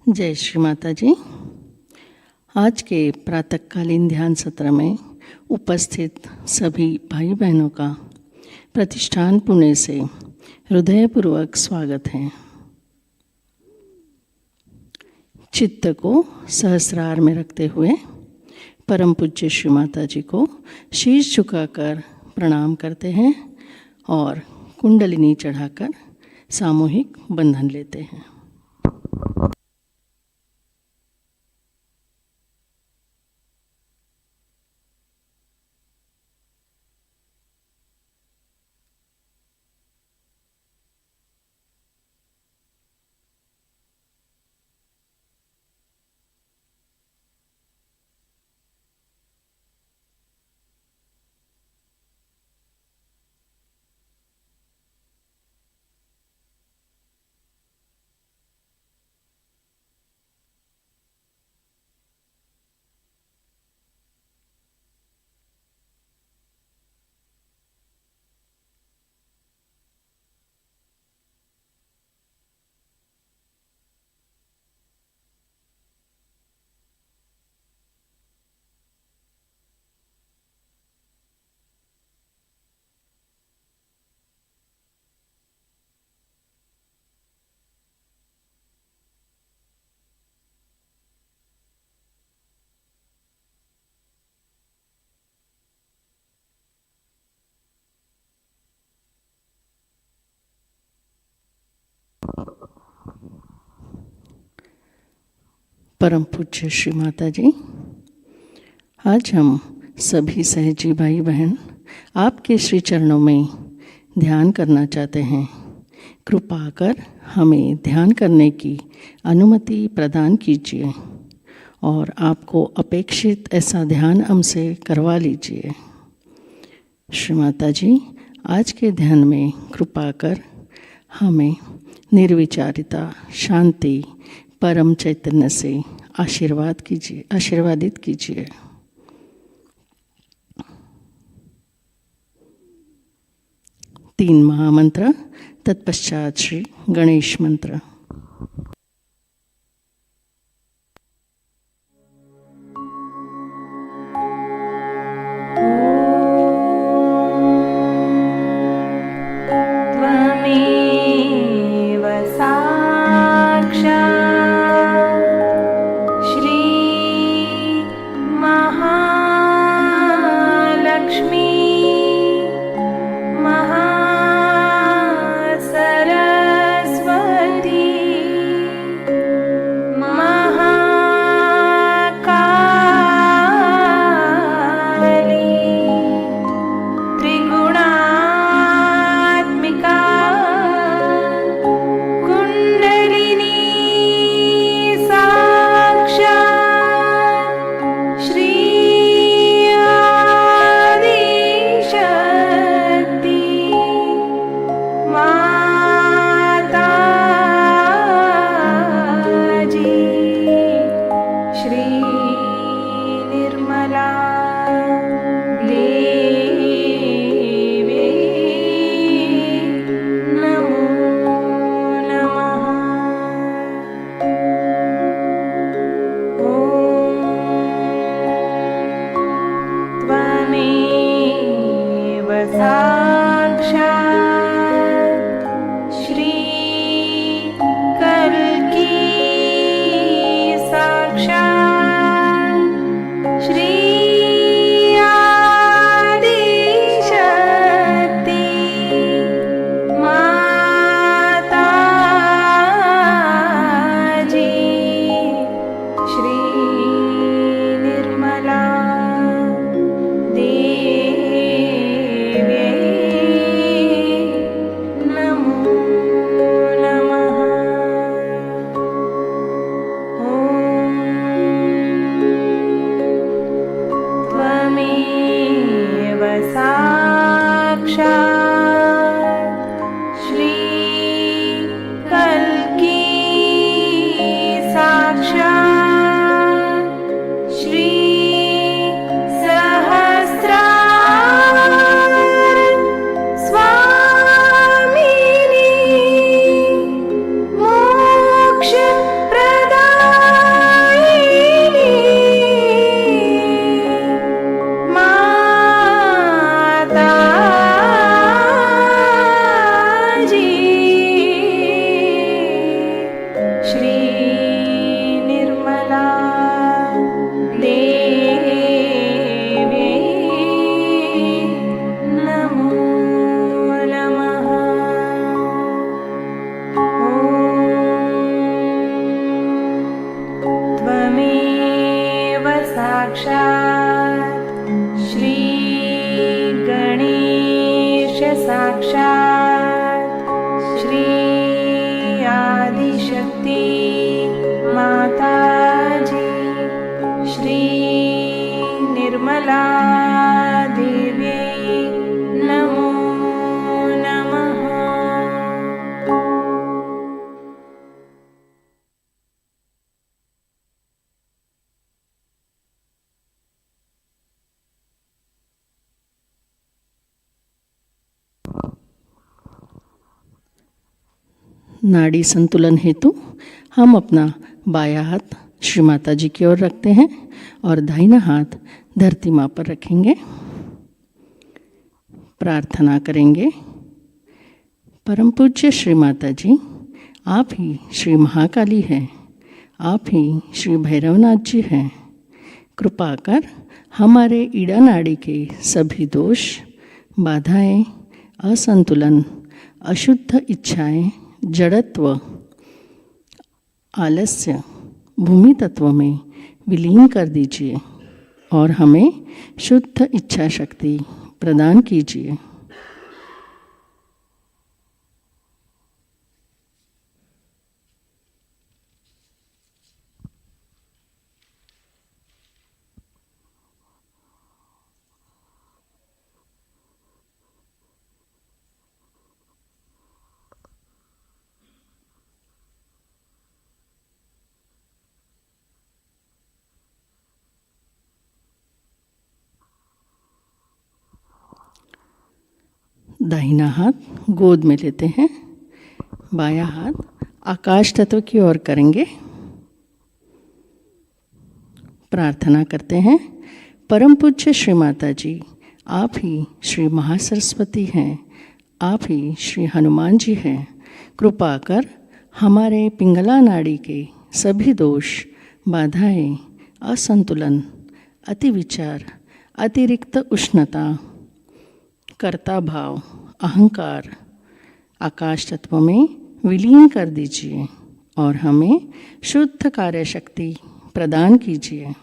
जय श्री माता जी। आज के प्रातःकालीन ध्यान सत्र में उपस्थित सभी भाई बहनों का प्रतिष्ठान पुणे से हृदयपूर्वक स्वागत है। चित्त को सहस्रार में रखते हुए परम पूज्य श्री माता जी को शीश झुकाकर प्रणाम करते हैं और कुंडलिनी चढ़ाकर सामूहिक बंधन लेते हैं। परम पूज्य श्री माता जी, आज हम सभी सहजी भाई बहन आपके श्री चरणों में ध्यान करना चाहते हैं। कृपा कर हमें ध्यान करने की अनुमति प्रदान कीजिए और आपको अपेक्षित ऐसा ध्यान हमसे करवा लीजिए। श्री माता जी, आज के ध्यान में कृपा कर हमें निर्विचारिता, शांति, परम चैतन्य से आशीर्वादित कीजिए। तीन महामंत्र, तत्पश्चात श्री गणेश मंत्र। नाड़ी संतुलन हेतु हम अपना बायां हाथ श्री माता जी की ओर रखते हैं और दाहिना हाथ धरती माँ पर रखेंगे। प्रार्थना करेंगे। परम पूज्य श्री माता जी, आप ही श्री महाकाली हैं, आप ही श्री भैरवनाथ जी हैं। कृपा कर हमारे ईड़ा नाड़ी के सभी दोष, बाधाएं, असंतुलन, अशुद्ध इच्छाएं, जड़त्व, आलस्य, भूमि तत्व में विलीन कर दीजिए और हमें शुद्ध इच्छा शक्ति प्रदान कीजिए। दाहिना हाथ गोद में लेते हैं, बायां हाथ आकाश तत्व की ओर करेंगे। प्रार्थना करते हैं, परम पूज्य श्री माता जी, आप ही श्री महासरस्वती हैं, आप ही श्री हनुमान जी हैं। कृपा कर हमारे पिंगला नाड़ी के सभी दोष, बाधाएं, असंतुलन, अति विचार, अतिरिक्त उष्णता, कर्ता भाव, अहंकार आकाश तत्व में विलीन कर दीजिए और हमें शुद्ध कार्य शक्ति प्रदान कीजिए।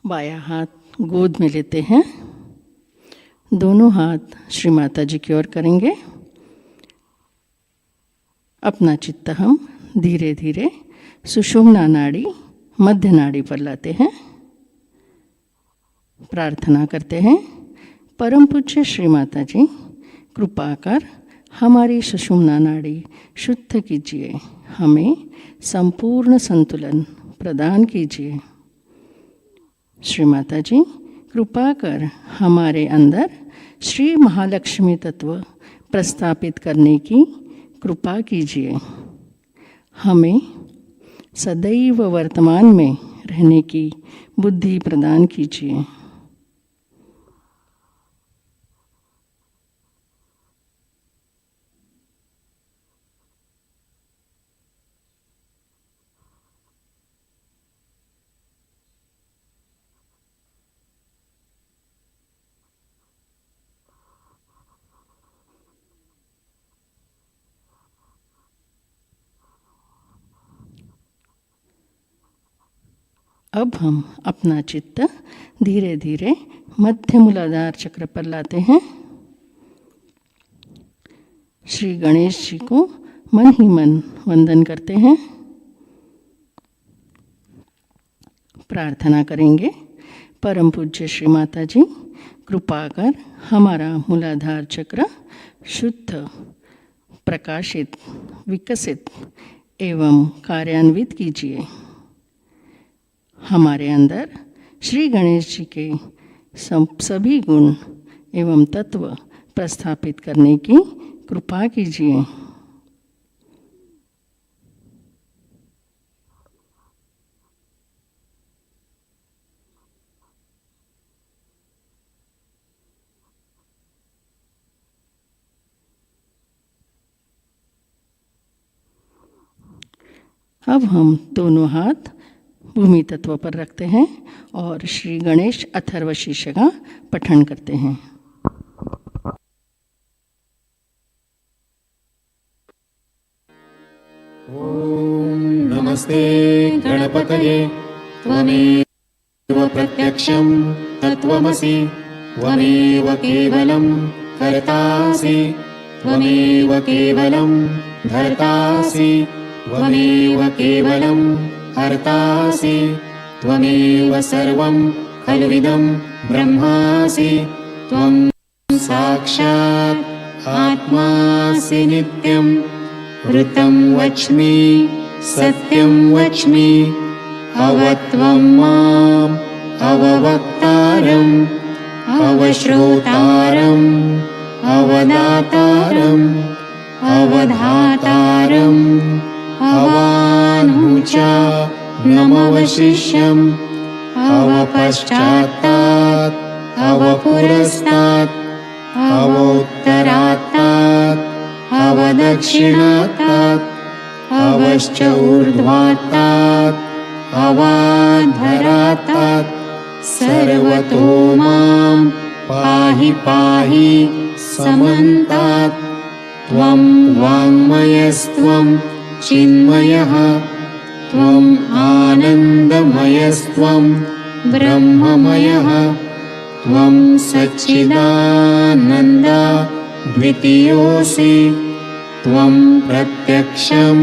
बायां हाथ गोद में लेते हैं, दोनों हाथ श्री माता जी की ओर करेंगे। अपना चित्त हम धीरे धीरे सुषुम्ना नाड़ी, मध्य नाड़ी पर लाते हैं। प्रार्थना करते हैं, परम पूज्य श्री माता जी, कृपा कर हमारी सुषुम्ना नाड़ी शुद्ध कीजिए, हमें संपूर्ण संतुलन प्रदान कीजिए। श्री माता जी, कृपा कर हमारे अंदर श्री महालक्ष्मी तत्व प्रस्थापित करने की कृपा कीजिए, हमें सदैव वर्तमान में रहने की बुद्धि प्रदान कीजिए। अब हम अपना चित्त धीरे धीरे मध्य मूलाधार चक्र पर लाते हैं। श्री गणेश जी को मन ही मन वंदन करते हैं। प्रार्थना करेंगे, परम पूज्य श्री माता जी, कृपा कर हमारा मूलाधार चक्र शुद्ध, प्रकाशित, विकसित एवं कार्यान्वित कीजिए। हमारे अंदर श्री गणेश जी के सभी गुण एवं तत्व प्रस्थापित करने की कृपा कीजिए। अब हम दोनों हाथ भूमि तत्व पर रखते हैं और श्री गणेश अथर्व शीर्ष का पठन करते हैं। ओम नमस्ते गणपतये त्वमेव प्रत्यक्षं तत्त्वमसि त्वमेव केवलं कर्तासि त्वमेव केवलं धर्तासि त्वमेव केवलं हर्तासि त्वमेव सर्वं खल्विदं ब्रह्मासि त्वं साक्षात् आत्मासि नित्यं ऋतं वच्मि सत्यं वच्मि अवत्वं माम् अववक्तारम् अवश्रोतारम् अवदातारम् अवधातारम् अवानुचा नमवशिष्यम् अवपश्चात्तात् अवपुरस्तात् अवोत्तरात्तात् अवदक्षिणात्तात् अवश्च ऊर्ध्वात्तात् अवाधरात्तात् सर्वतो मां पाहि पाहि समन्तात्। त्वं वाङ्मयस्त्वं चिन्मयः त्वम् आनन्दमयस्त्वं ब्रह्ममयः त्वं सच्चिदानन्दा द्वितीयोऽसि त्वं प्रत्यक्षं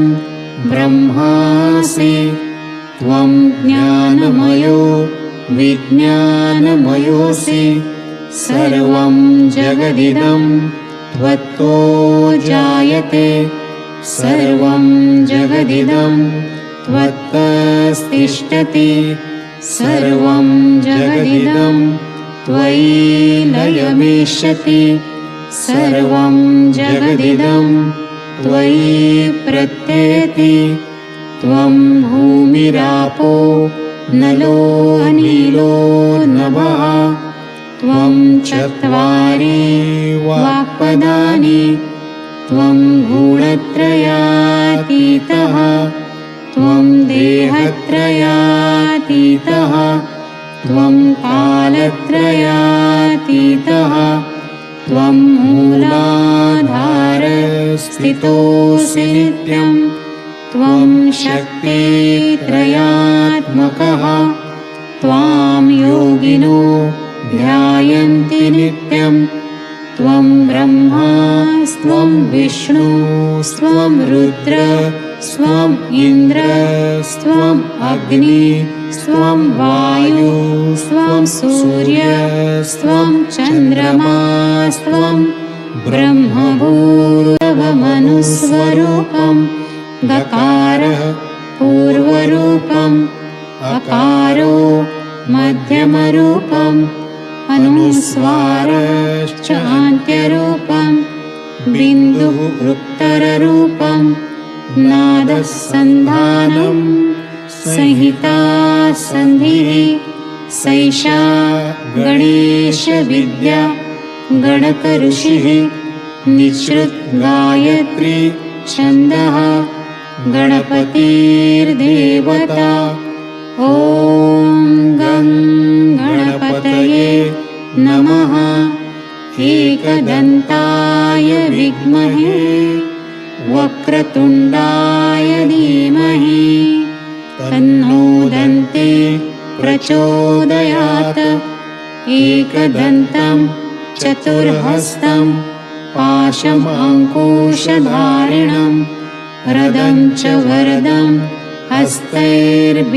ब्रह्मासि त्वं ज्ञानमयो विज्ञानमयोऽसि सर्वं जगदिदं त्वत्तो जायते सर्वं जगदिदं त्वत्तस्तिष्ठति सर्वं जगदिदं त्वयि लयमेष्यति सर्वं जगदिदं त्वयि प्रत्येति त्वं भूमिरापो नलो अनिलो नभः त्वं चत्वारि वाक्पदानि त्वं गुणत्रयातीतः त्वं देहत्रयातीतः त्वं कालत्रयातीतः त्वं मूलाधारस्थितोऽसि नित्यं त्वं शक्तित्रयात्मकः त्वां योगिनो ध्यायन्ति नित्यं त्वं ब्रह्मा स्वं विष्णु स्वं रुद्र स्वं इन्द्र स्वं अग्नि स्वं वायु स्वं सूर्य स्वं चन्द्रमा स्वं ब्रह्मभूतमनुस्वरूपं गकारः पूर्वरूपम् अकारो मध्यमरूपम् अनुस्वारश्च अन्त्यरूपं बिन्दुः उत्तररूपं नादः सन्धानं संहिता सन्धिः सैषा गणेशविद्या गणकऋषिः निःसृत् गायत्री छन्दः गणपतिर्देवता ॐ गं गणपतये नमः। एकदन्ताय विद्महे वक्रतुण्डाय धीमहि तन्नो दन्ते प्रचोदयात्। एकदन्तं चतुर्हस्तं पाशमङ्कुशधारिणं रदं च वरदं हस्तैर्बिभ्राणं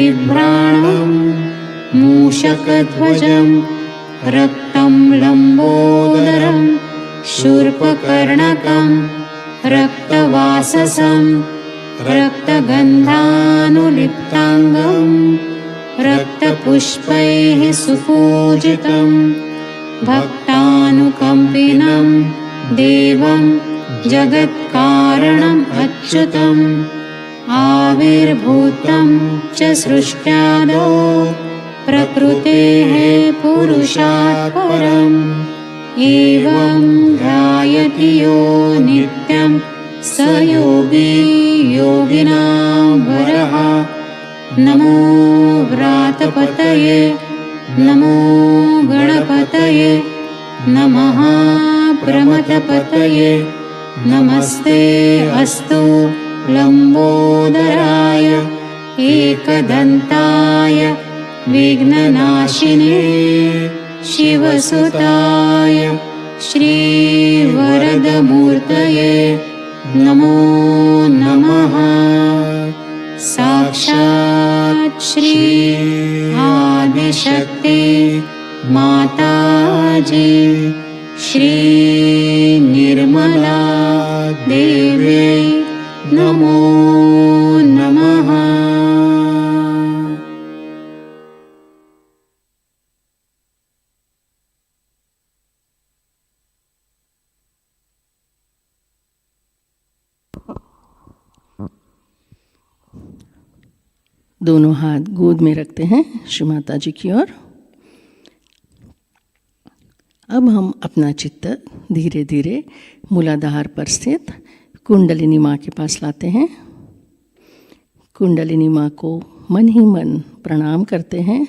मूषकध्वजं रक्तं लम्बोदरं शूर्पकर्णकं रक्तवाससं रक्तगन्धानुलिप्ताङ्गं रक्तपुष्पैः सुपूजितं भक्तानुकम्पिनं देवं जगत्कारणम् अच्युतम् आविर्भूतं च सृष्ट्यादौ प्रकृतेः पुरुषात् परम् एवं ध्यायति यो नित्यं स योगी योगिनां वरः। नमो व्रातपतये नमो गणपतये नमः प्रमथपतये नमस्ते अस्तु लम्बोदराय एकदन्ताय विघ्ननाशिने शिवसुताय श्रीवरदमूर्तये नमो नमः। साक्षात् श्री आदिशक्ति माताजी श्री निर्मला देव्यै नमो नमः। दोनों हाथ गोद में रखते हैं श्री माता जी की ओर। अब हम अपना चित्त धीरे धीरे मूलाधार पर स्थित कुंडलिनी माँ के पास लाते हैं। कुंडलिनी माँ को मन ही मन प्रणाम करते हैं।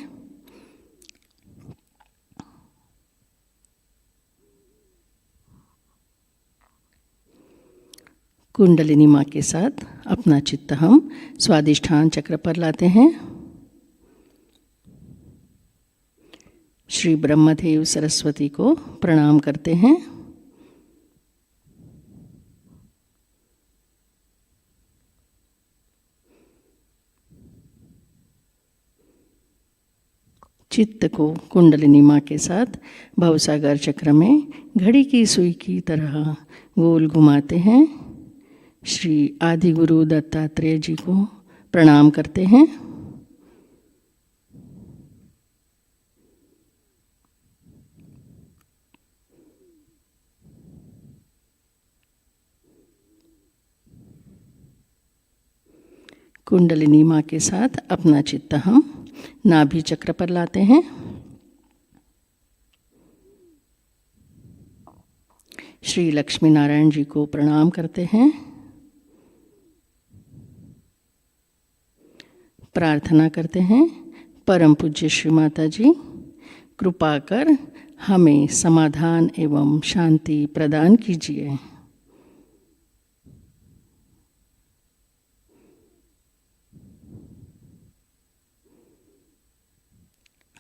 कुंडलिनी माँ के साथ अपना चित्त हम स्वादिष्ठान चक्र पर लाते हैं। श्री ब्रह्मदेव सरस्वती को प्रणाम करते हैं। चित्त को कुंडलिनी माँ के साथ भवसागर चक्र में घड़ी की सुई की तरह गोल घुमाते हैं। श्री आदि गुरु दत्तात्रेय जी को प्रणाम करते हैं। कुंडलिनी माँ के साथ अपना चित्त हम नाभि चक्र पर लाते हैं। श्री लक्ष्मी नारायण जी को प्रणाम करते हैं। प्रार्थना करते हैं, परम पूज्य श्री माता जी कृपा कर हमें समाधान एवं शांति प्रदान कीजिए।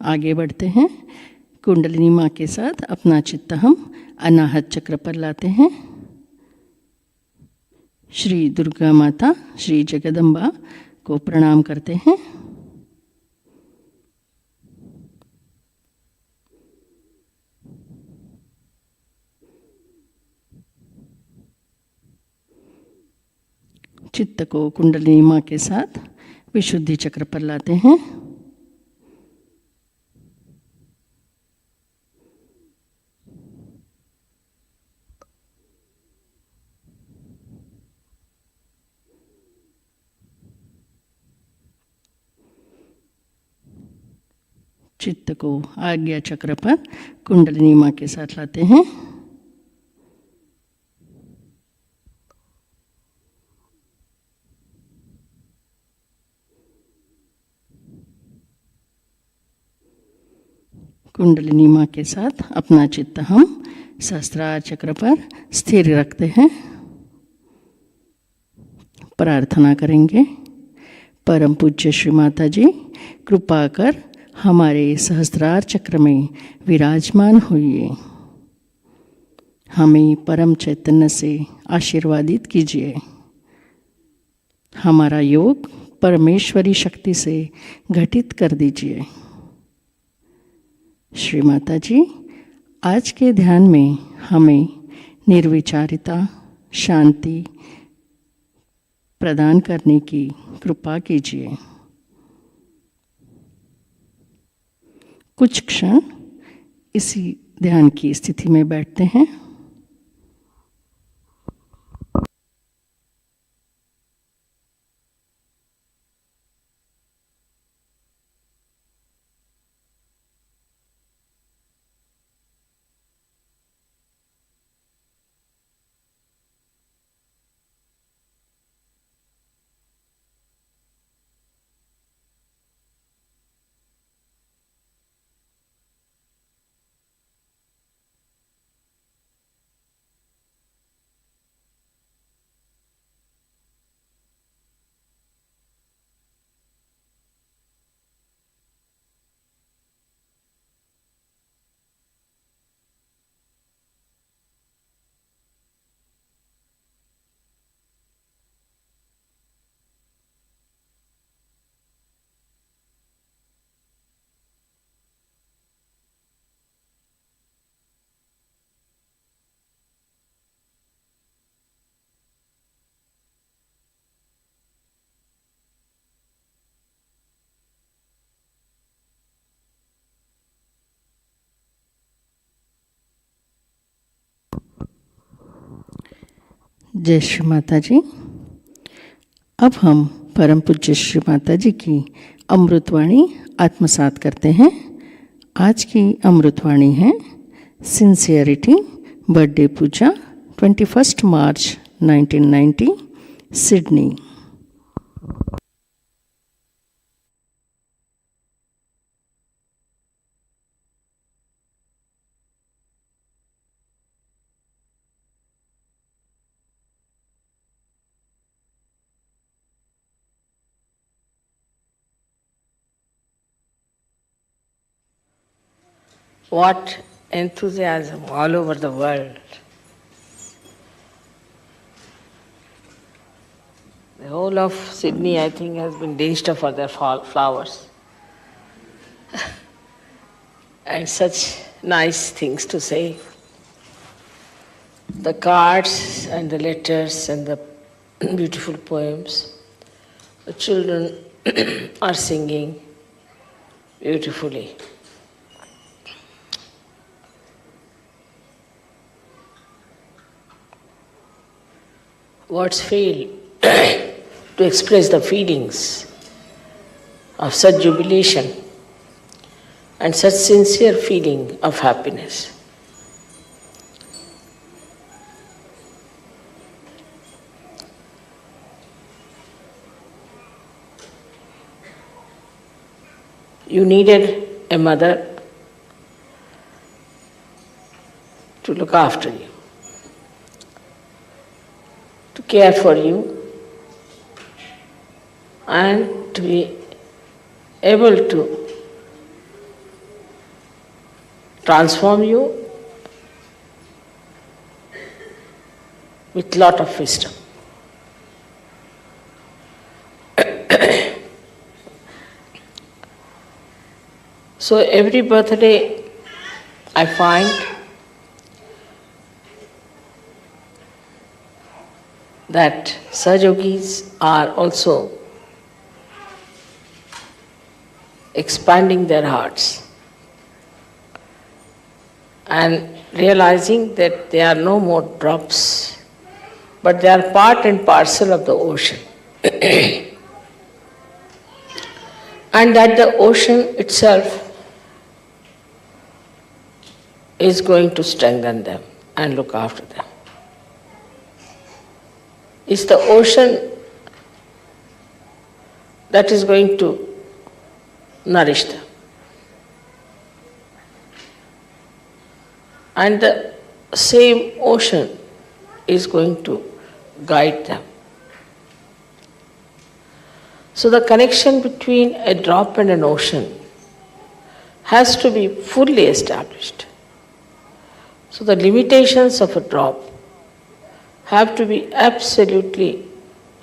आगे बढ़ते हैं। कुंडलिनी माँ के साथ अपना चित्त हम अनाहत चक्र पर लाते हैं। श्री दुर्गा माता, श्री जगदम्बा को प्रणाम करते हैं। चित्त को कुंडलिनी माँ के साथ विशुद्धि चक्र पर लाते हैं। चित्त को आज्ञा चक्र पर कुंडलिनी माँ के साथ लाते हैं। कुंडलिनी माँ के साथ अपना चित्त हम सहस्त्रार चक्र पर स्थिर रखते हैं। प्रार्थना करेंगे, परम पूज्य श्री माता जी कृपा कर हमारे सहस्त्रार चक्र में विराजमान होइए। हमें परम चैतन्य से आशीर्वादित कीजिए। हमारा योग परमेश्वरी शक्ति से घटित कर दीजिए। श्री माता जी आज के ध्यान में हमें निर्विचारिता, शांति प्रदान करने की कृपा कीजिए। कुछ क्षण इसी ध्यान की स्थिति में बैठते हैं। जय श्री माता जी। अब हम परम पूज्य श्री माताजी की अमृतवाणी आत्मसात करते हैं। आज की अमृतवाणी है sincerity birthday Pooja 21 March 1990 Sydney. What enthusiasm all over the world. The whole of Sydney, I think, has been dinched for their flowers. And such nice things to say. The cards and the letters and the beautiful poems. The children are singing beautifully. Words fail to express the feelings of such jubilation and such sincere feeling of happiness. You needed a mother to look after you, to care for you, and to be able to transform you with lot of wisdom. So every birthday I find that Sahajogis are also expanding their hearts and realizing that they are no more drops, but they are part and parcel of the ocean. And that the ocean itself is going to strengthen them and look after them. It's the ocean that is going to nourish them. And the same ocean is going to guide them. So the connection between a drop and an ocean has to be fully established. So the limitations of a drop have to be absolutely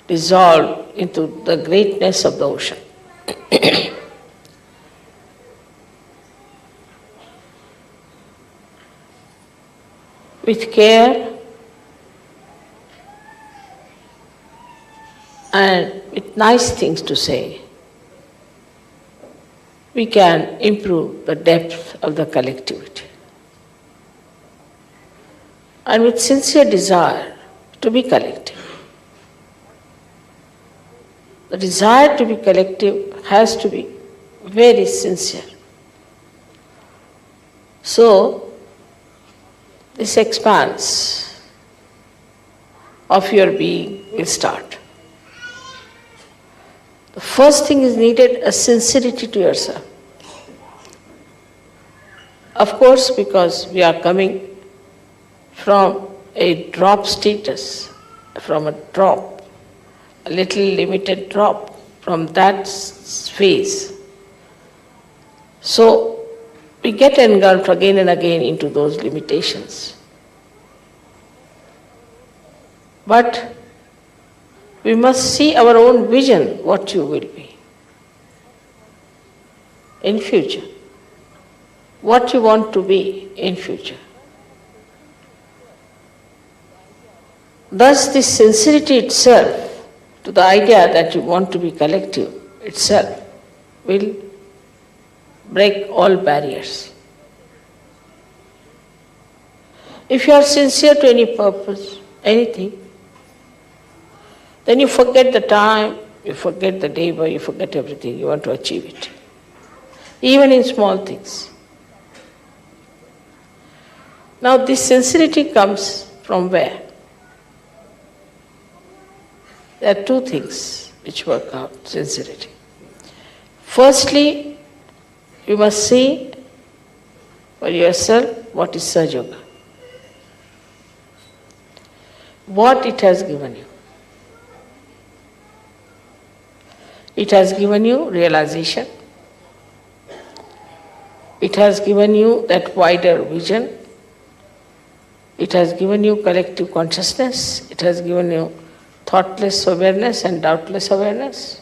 dissolved into the greatness of the ocean. With care and with nice things to say, we can improve the depth of the collectivity. And with sincere desire to be collective. The desire to be collective has to be very sincere. So, this expanse of your being will start. The first thing is needed a sincerity to yourself. Of course, because we are coming from a drop status, from a drop, a little limited drop, from that phase. So we get engulfed again and again into those limitations. But we must see our own vision, what you will be in future, what you want to be in future. Thus, this sincerity itself, to the idea that you want to be collective itself, will break all barriers. If you are sincere to any purpose, anything, then you forget the time, You forget the neighbor, you forget everything, you want to achieve it. Even in small things. Now this sincerity comes from where? There are two things which work out sincerity. Firstly, you must see for yourself what is Sahajayoga. What it has given you. It has given you realization. It has given you that wider vision. It has given you collective consciousness. It has given you thoughtless awareness and doubtless awareness.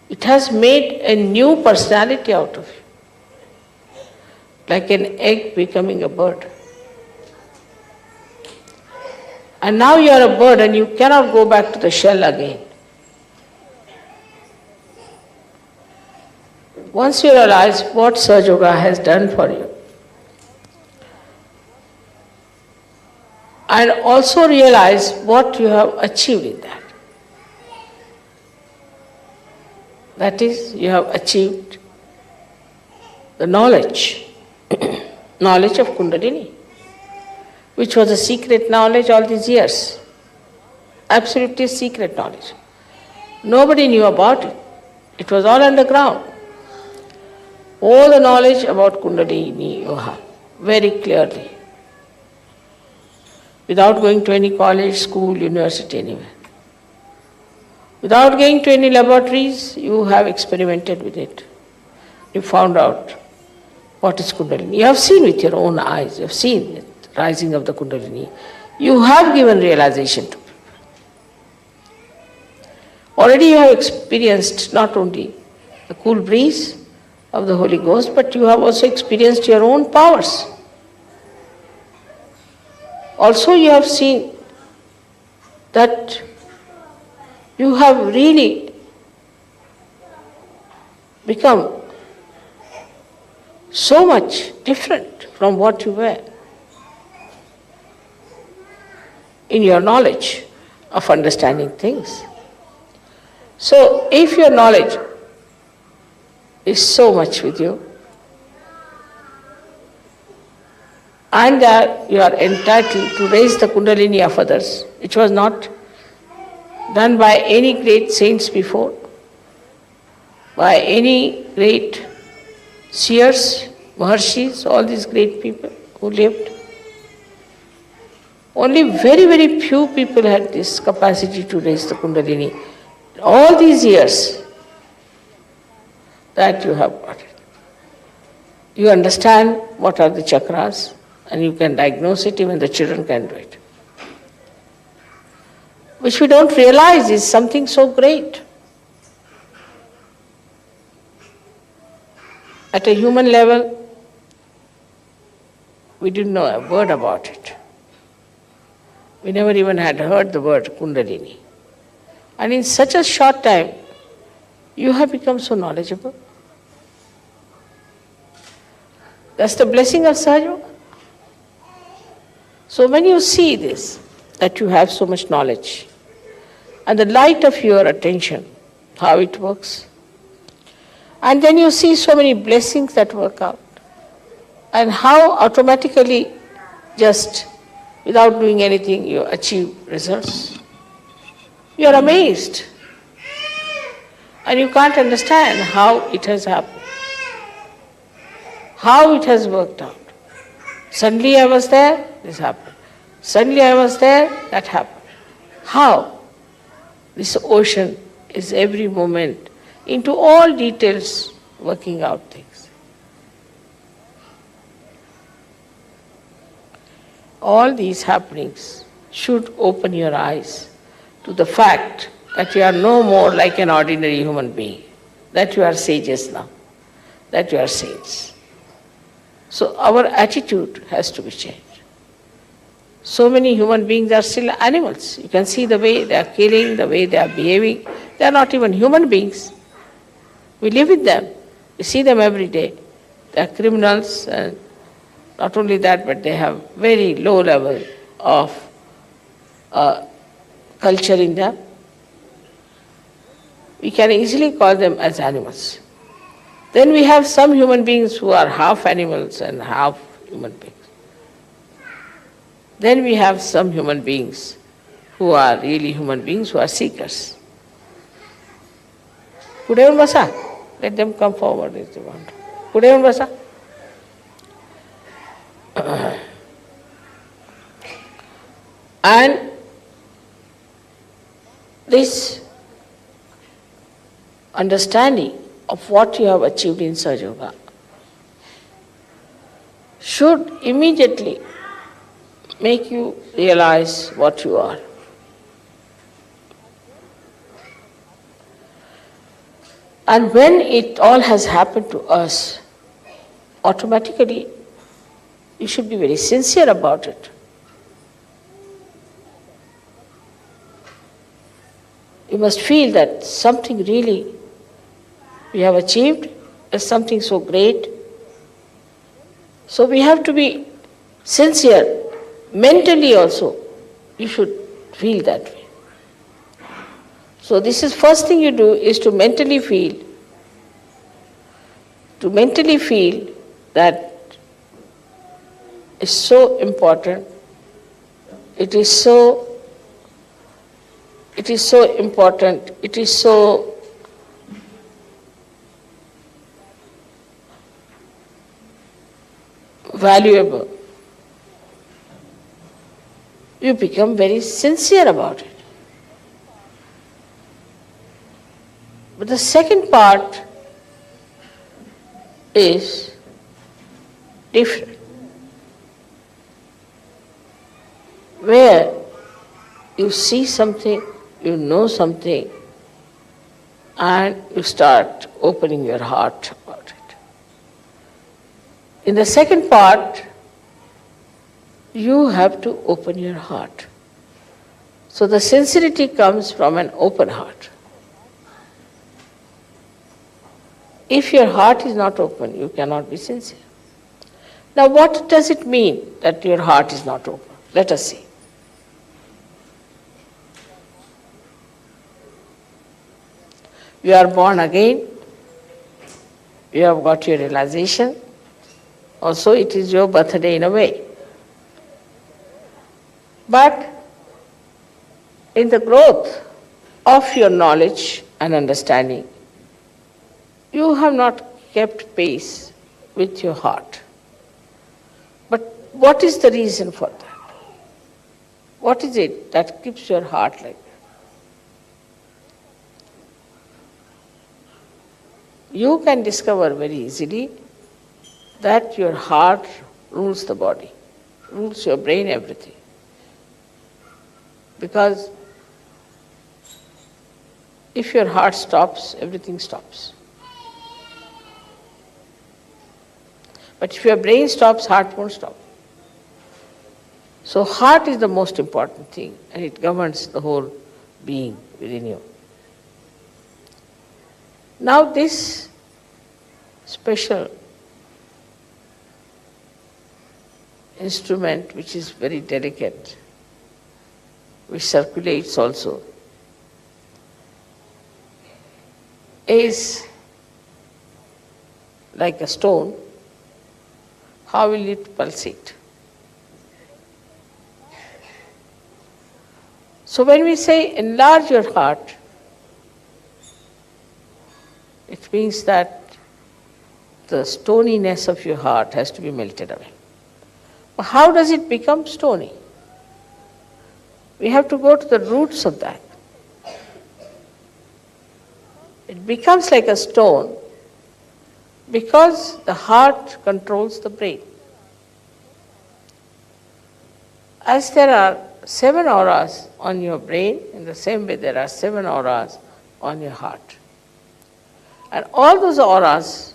It has made a new personality out of you. Like an egg becoming a bird. And now you are a bird and you cannot go back to the shell again. Once you realize what Sahajayoga has done for you, and also realize what you have achieved in that. That is, you have achieved the knowledge, knowledge of Kundalini, which was a secret knowledge all these years. Absolutely secret knowledge. Nobody knew about it. It was all underground. All the knowledge about Kundalini you have, very clearly. Without going to any college, school, university, anywhere. Without going to any laboratories, you have experimented with it. You found out what is Kundalini. You have seen with your own eyes, you have seen the rising of the Kundalini. You have given realization to people. Already you have experienced not only the cool breeze of the Holy Ghost, but you have also experienced your own powers. Also you have seen that you have really become so much different from what you were in your knowledge of understanding things. So if your knowledge is so much with you, and that you are entitled to raise the Kundalini of others, which was not done by any great saints before, by any great seers, Maharshis, all these great people who lived. Only very, very few people had this capacity to raise the Kundalini. All these years that you have got it. You understand what are the chakras, and you can diagnose it, even the children can do it. Which we don't realize is something so great. At a human level, we didn't know a word about it. We never even had heard the word Kundalini. And in such a short time, you have become so knowledgeable. That's the blessing of Sahajayoga. So when you see this, that you have so much knowledge, and the light of your attention, how it works, and then you see so many blessings that work out, and how automatically, just without doing anything, you achieve results. You are amazed. And you can't understand how it has happened, how it has worked out. Suddenly I was there, this happened. Suddenly I was there, that happened. How? This ocean is every moment, into all details, working out things. All these happenings should open your eyes to the fact that you are no more like an ordinary human being, that you are sages now, that you are saints. So our attitude has to be changed. So many human beings are still animals. You can see the way they are killing, the way they are behaving. They are not even human beings. We live with them. We see them every day. They are criminals, and not only that, but they have very low level of culture in them. we can easily call them as animals. Then we have some human beings who are half animals and half human beings. Then we have some human beings who are really human beings, who are seekers. Kudevan Basa, let them come forward if they want. Kudevan Basa. And this understanding of what you have achieved in Sahajayoga should immediately make you realize what you are. And when it all has happened to us, automatically you should be very sincere about it. You must feel that something really we have achieved is something so great. So we have to be sincere. Mentally also, you should feel that way. So this is first thing you do is to mentally feel that it's so important, it is so important, it is so valuable. You become very sincere about it. But the second part is different, where you see something, you know something, and you start opening your heart about it. In the second part, you have to open your heart. So the sincerity comes from an open heart. If your heart is not open, you cannot be sincere. Now what does it mean that your heart is not open? Let us see. You are born again, you have got your realization, also it is your birthday in a way. But in the growth of your knowledge and understanding, you have not kept pace with your heart. But what is the reason for that? What is it that keeps your heart like that? You can discover very easily that your heart rules the body, rules your brain, everything. Because if your heart stops, everything stops. But if your brain stops, heart won't stop. So heart is the most important thing, and it governs the whole being within you. Now this special instrument, which is very delicate, which circulates also, is like a stone. How will it pulsate? So when we say enlarge your heart, it means that the stoniness of your heart has to be melted away. But how does it become stony? We have to go to the roots of that. It becomes like a stone because the heart controls the brain. As there are 7 auras on your brain, in the same way there are 7 auras on your heart. And all those auras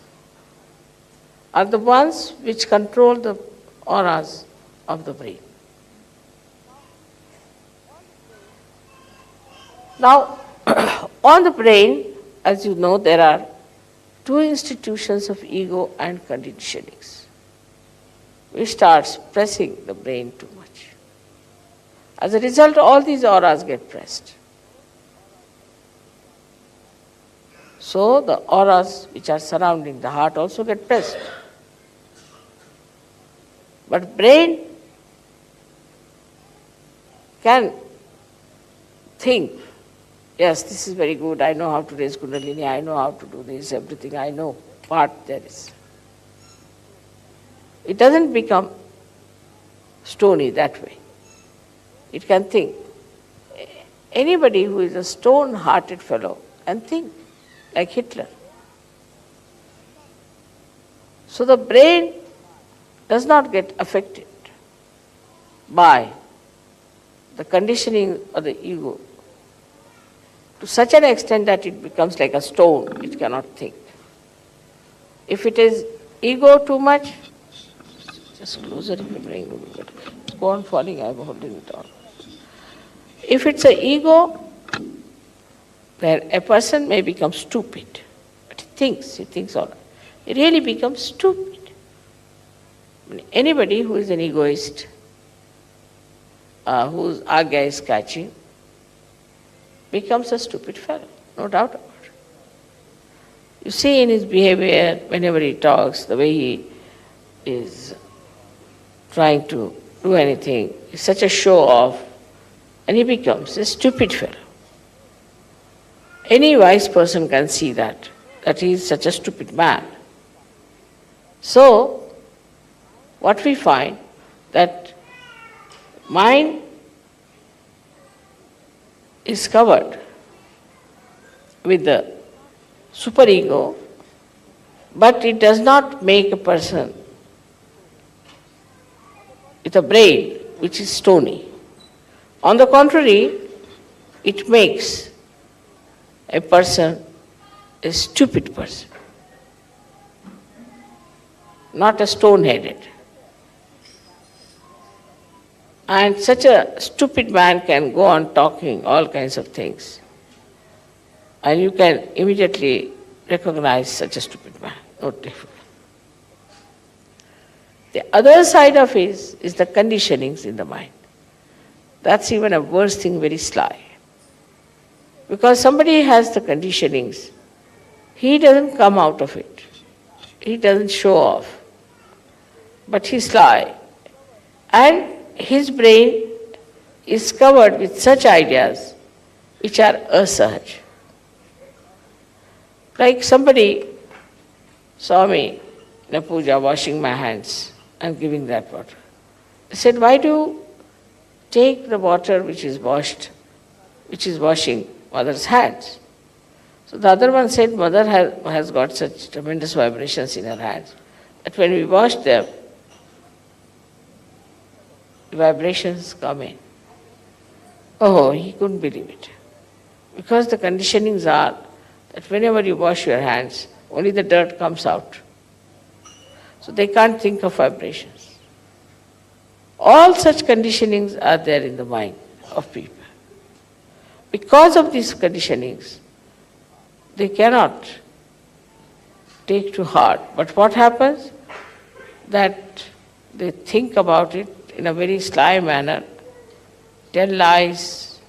are the ones which control the auras of the brain. Now, on the brain, as you know, there are 2 institutions of ego and conditionings, which starts pressing the brain too much. As a result, all these auras get pressed. So the auras which are surrounding the heart also get pressed. But brain can think, yes, this is very good, I know how to raise Kundalini, I know how to do this, everything I know, part there is. It doesn't become stony that way. It can think. Anybody who is a stone-hearted fellow can think, like Hitler. So the brain does not get affected by the conditioning of the ego to such an extent that it becomes like a stone, it cannot think. If it is ego too much, just closer if you bring it. Go on falling, I am holding it on. If it's an ego, then a person may become stupid. But he thinks all right. He really becomes stupid. Anybody who is an egoist, whose agya is catching, becomes a stupid fellow, no doubt about it. You see in his behavior, whenever he talks, the way he is trying to do anything, is such a show-off, and he becomes a stupid fellow. Any wise person can see that he is such a stupid man. So, what we find, that mind is covered with the superego, but it does not make a person with a brain which is stony. On the contrary, it makes a person a stupid person, not a stone-headed. And such a stupid man can go on talking all kinds of things, and you can immediately recognize such a stupid man. No difference. The other side of it is the conditionings in the mind. That's even a worse thing, very sly. Because somebody has the conditionings, he doesn't come out of it. He doesn't show off. But he's sly. And his brain is covered with such ideas which are asahaj. Like somebody saw me in a puja washing my hands and giving that water. They said, why do you take the water which is washing mother's hands? So the other one said, mother has got such tremendous vibrations in her hands that when we wash them, the vibrations come in. Oh, he couldn't believe it. Because the conditionings are that whenever you wash your hands, only the dirt comes out. So they can't think of vibrations. All such conditionings are there in the mind of people. Because of these conditionings, they cannot take to heart. But what happens? That they think about it in a very sly manner, tell lies,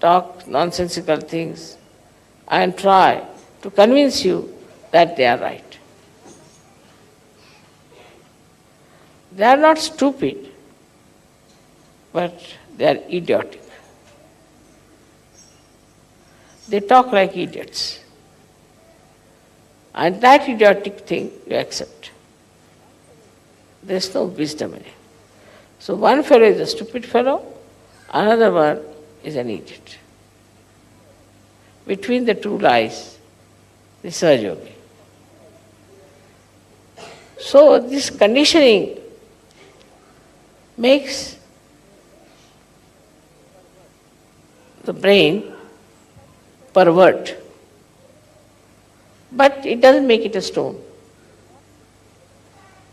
talk nonsensical things, and try to convince you that they are right. They are not stupid, but they are idiotic. They talk like idiots. And that idiotic thing you accept. There is no wisdom in it. So one fellow is a stupid fellow, another one is an idiot. Between the two lies the Sahajayoga. So this conditioning makes the brain pervert, but it doesn't make it a stone.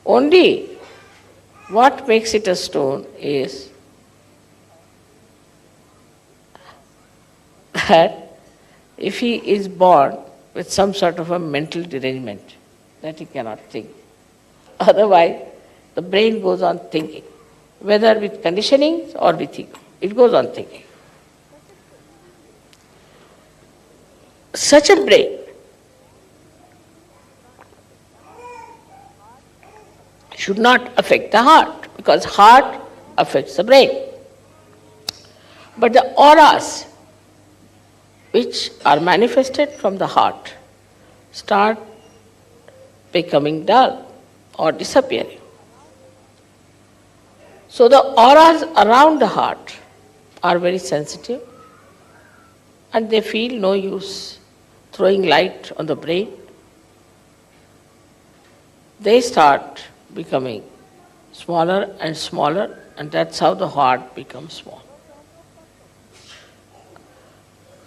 Only what makes it a stone is that if he is born with some sort of a mental derangement, that he cannot think. Otherwise, the brain goes on thinking, whether with conditionings or with ego. It goes on thinking. Such a brain should not affect the heart, because heart affects the brain. But the auras which are manifested from the heart start becoming dull or disappearing. So the auras around the heart are very sensitive, and they feel no use throwing light on the brain. They start becoming smaller and smaller, and that's how the heart becomes small.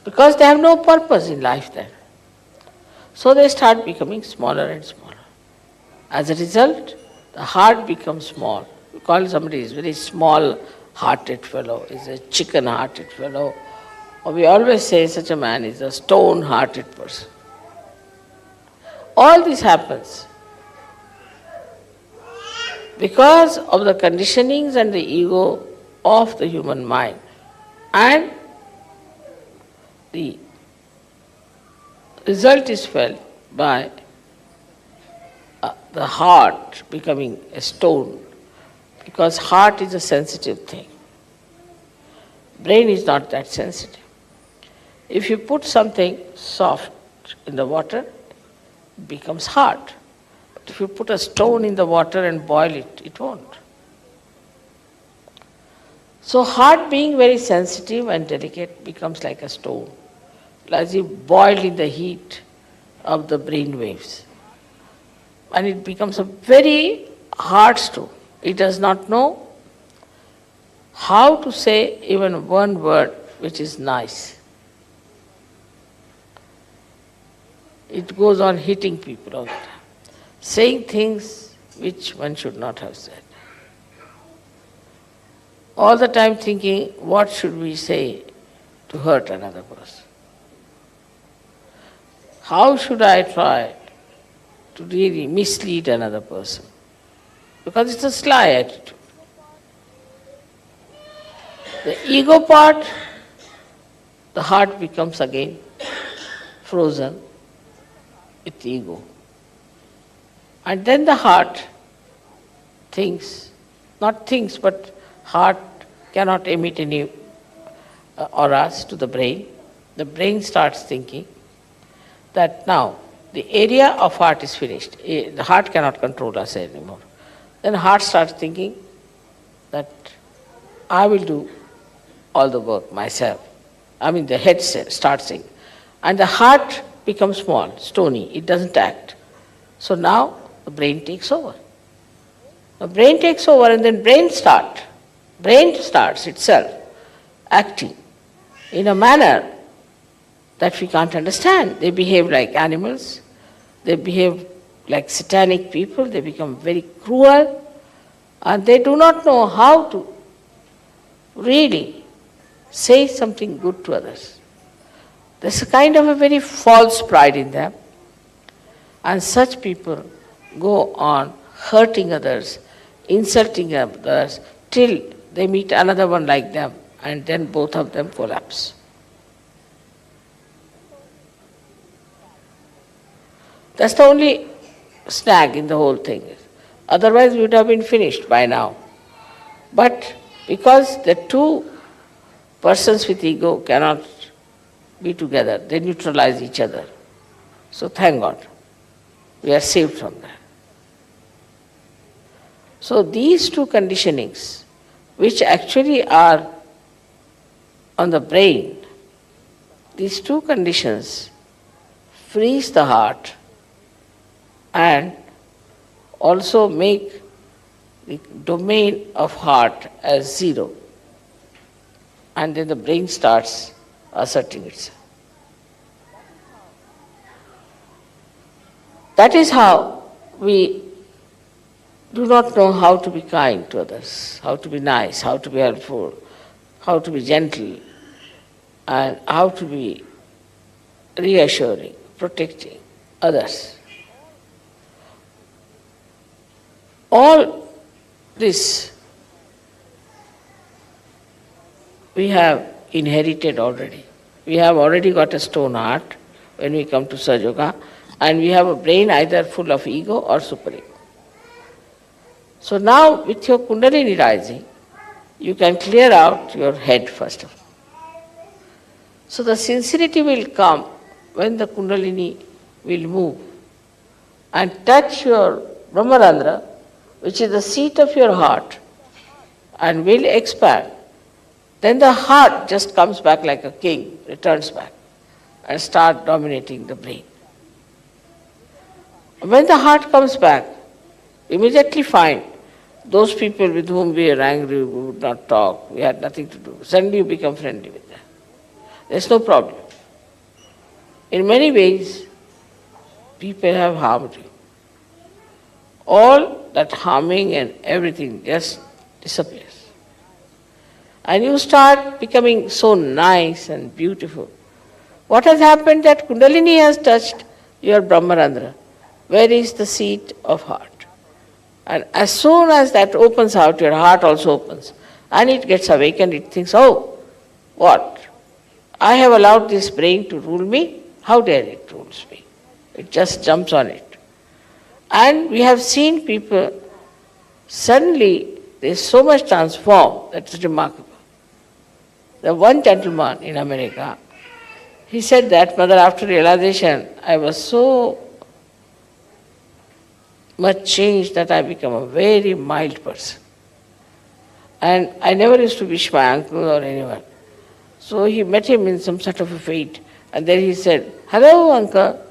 Because they have no purpose in life then. So they start becoming smaller and smaller. As a result, the heart becomes small. We call somebody is very small-hearted fellow, is a chicken-hearted fellow. Or we always say such a man is a stone-hearted person. All this happens because of the conditionings and the ego of the human mind, and the result is felt by the heart becoming a stone, because heart is a sensitive thing. Brain is not that sensitive. If you put something soft in the water, it becomes hard. But if you put a stone in the water and boil it, it won't. So heart, being very sensitive and delicate, becomes like a stone, as if boiled in the heat of the brain waves. And it becomes a very hard stone. It does not know how to say even one word which is nice. It goes on hitting people all the time, saying things which one should not have said. All the time thinking, what should we say to hurt another person? How should I try to really mislead another person? Because it's a sly attitude. The ego part, the heart becomes again frozen with the ego. And then the heart thinks, not thinks, but heart cannot emit any auras to the brain. The brain starts thinking that now the area of heart is finished. The heart cannot control us anymore. Then heart starts thinking that I will do all the work myself. The head starts saying. And the heart becomes small, stony, it doesn't act. So now the brain takes over. The brain takes over, and then brain starts itself acting in a manner that we can't understand. They behave like animals, they behave like satanic people, they become very cruel, and they do not know how to really say something good to others. There's a kind of a very false pride in them, and such people go on hurting others, insulting others, till they meet another one like them, and then both of them collapse. That's the only snag in the whole thing. Otherwise we would have been finished by now. But because the two persons with ego cannot be together, they neutralize each other. So thank God, we are saved from that. So these two conditionings, which actually are on the brain, these two conditions freeze the heart and also make the domain of heart as zero. And then the brain starts asserting itself. That is how we do not know how to be kind to others, how to be nice, how to be helpful, how to be gentle, and how to be reassuring, protecting others. All this we have inherited already. We have already got a stone heart when we come to Sahajayoga, and we have a brain either full of ego or superego. So now with your Kundalini rising, you can clear out your head first of all. So the sincerity will come when the Kundalini will move and touch your Brahmarandra, which is the seat of your heart, and will expand. Then the heart just comes back like a king, returns back, and starts dominating the brain. When the heart comes back, immediately find those people with whom we are angry, we would not talk, we had nothing to do. Suddenly you become friendly with them. There's no problem. In many ways, people have harmed you. All that harming and everything just disappears. And you start becoming so nice and beautiful. What has happened that Kundalini has touched your Brahmarandra, where is the seat of heart. And as soon as that opens out, your heart also opens. And it gets awakened, it thinks, oh, what? I have allowed this brain to rule me? How dare it rules me? It just jumps on it. And we have seen people, suddenly they so much transformed, that's remarkable. The one gentleman in America, he said that, Mother, after realization, I was so much changed that I become a very mild person. And I never used to wish my uncle or anyone. So he met him in some sort of a fete, and then he said, hello, uncle.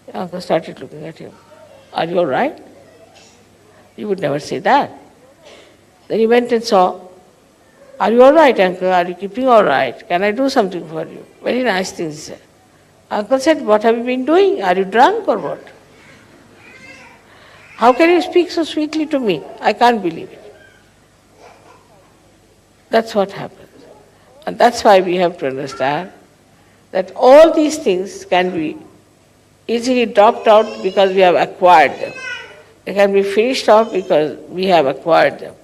The uncle started looking at him. Are you all right? He would never say that. Then he went and saw, are you all right, uncle? Are you keeping all right? Can I do something for you? Very nice things he said. Uncle said, what have you been doing? Are you drunk or what? How can you speak so sweetly to me? I can't believe it. That's what happens. And that's why we have to understand that all these things can be easily dropped out because we have acquired them. They can be finished off because we have acquired them.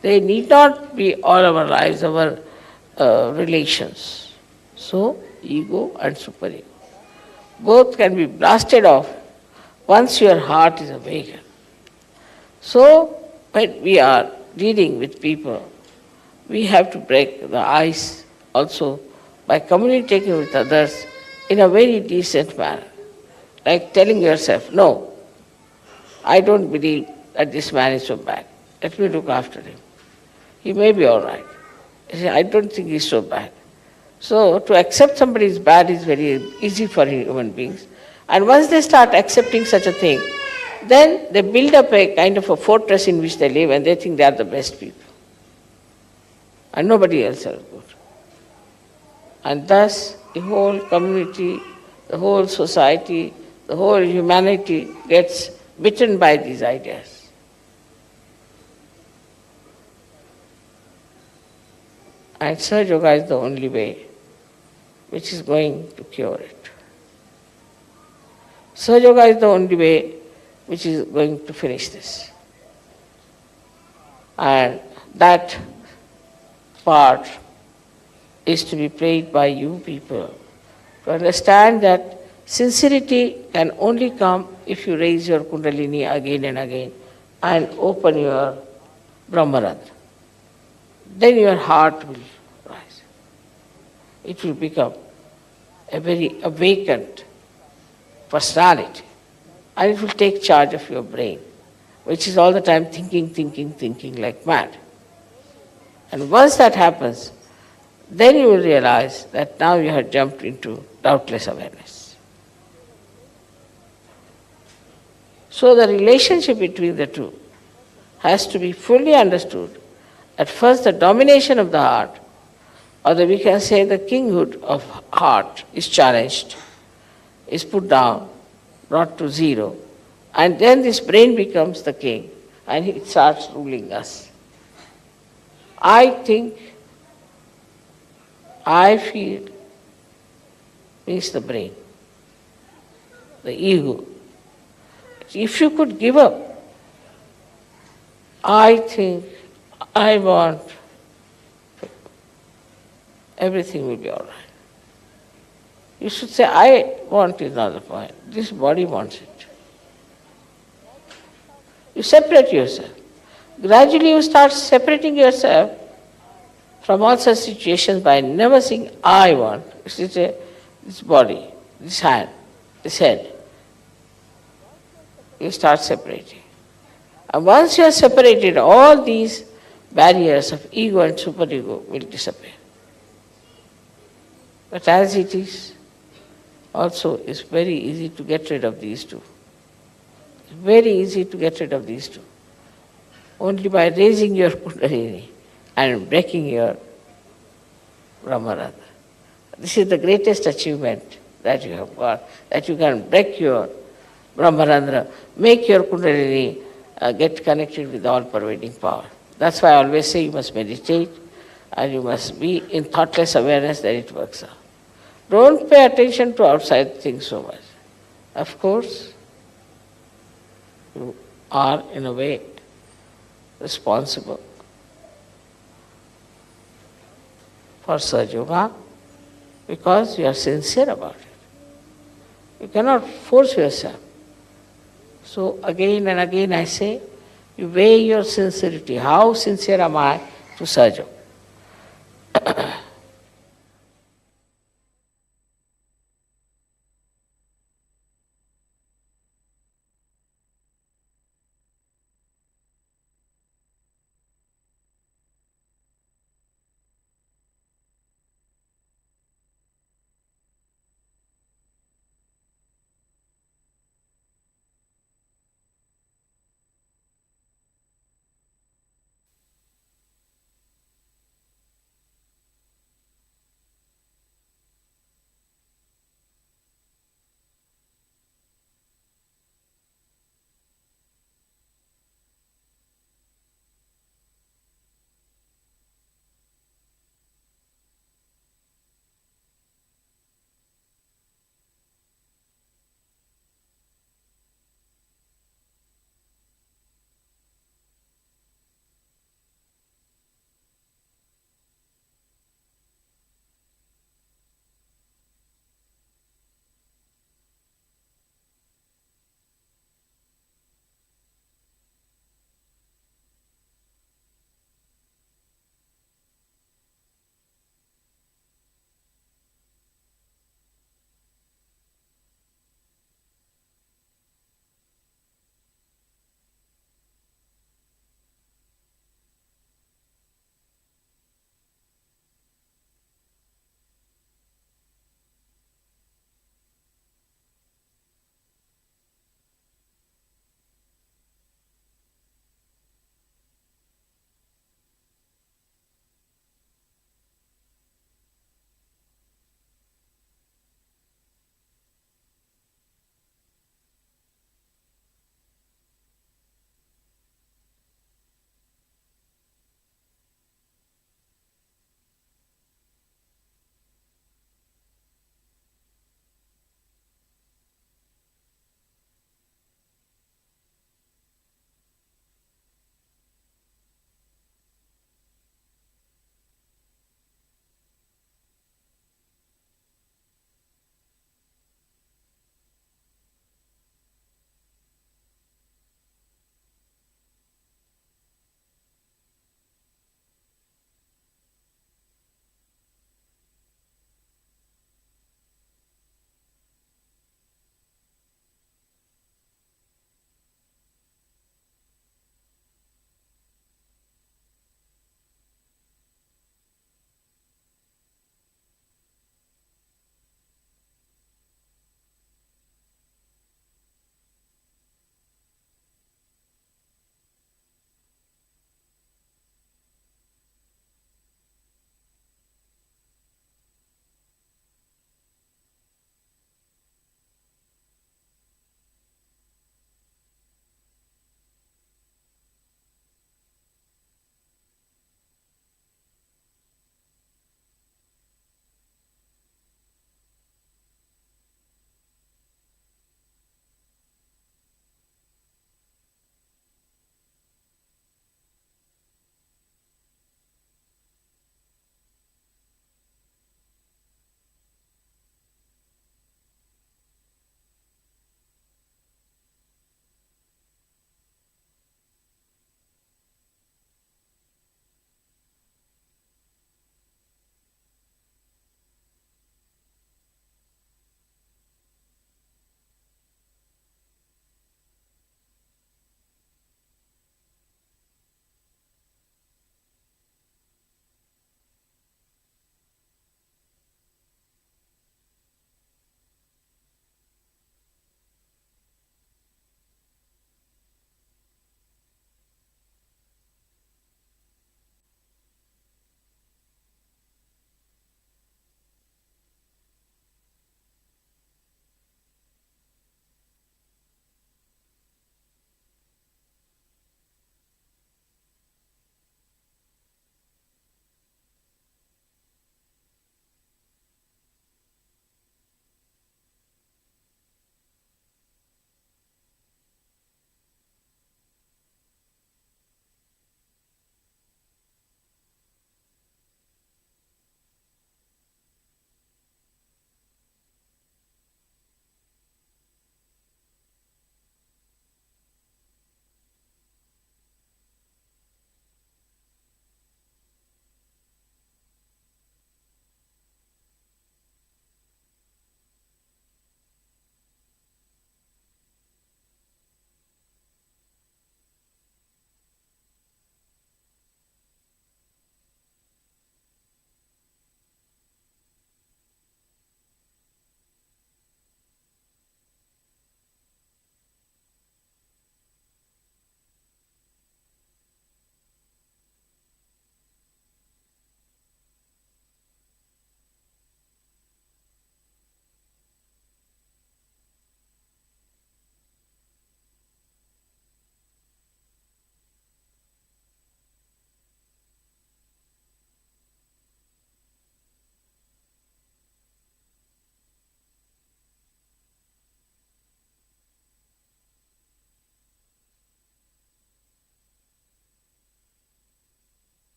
They need not be all our lives, our relations. So, ego and superego. Both can be blasted off once your heart is awakened. So, when we are dealing with people, we have to break the ice also by communicating with others in a very decent manner. Like telling yourself, no, I don't believe that this man is so bad. Let me look after him. He may be all right. I don't think he's so bad. So, to accept somebody is bad is very easy for human beings. And once they start accepting such a thing, then they build up a kind of a fortress in which they live and they think they are the best people. And nobody else is good. And thus the whole community, the whole society, the whole humanity gets bitten by these ideas. And Sahajayoga is the only way which is going to cure it. Sahajayoga is the only way which is going to finish this. And that part is to be played by you people to understand that sincerity can only come if you raise your Kundalini again and again and open your Brahmarandra. Then your heart will rise. It will become a very awakened personality. And it will take charge of your brain, which is all the time thinking like mad. And once that happens, then you will realize that now you have jumped into doubtless awareness. So the relationship between the two has to be fully understood. At first, the domination of the heart, or we can say the kinghood of heart, is challenged, is put down, brought to zero, and then this brain becomes the king and it starts ruling us. I think, I feel means the brain, the ego. If you could give up, I think, I want, everything will be all right. You should say, I want is not the point. This body wants it. You separate yourself. Gradually you start separating yourself from all such situations by never saying, I want. This body, this hand, this head. You start separating. And once you are separated, all these barriers of ego and superego will disappear. But as it is, also it's very easy to get rid of these two. Very easy to get rid of these two. Only by raising your Kundalini and breaking your Brahmarandra. This is the greatest achievement that you have got, that you can break your Brahmarandra, make your Kundalini get connected with all pervading power. That's why I always say you must meditate and you must be in thoughtless awareness that it works out. Don't pay attention to outside things so much. Of course, you are in a way responsible for Sahajayoga because you are sincere about it. You cannot force yourself. So again and again I say, you weigh your sincerity. How sincere am I to Sahajayoga?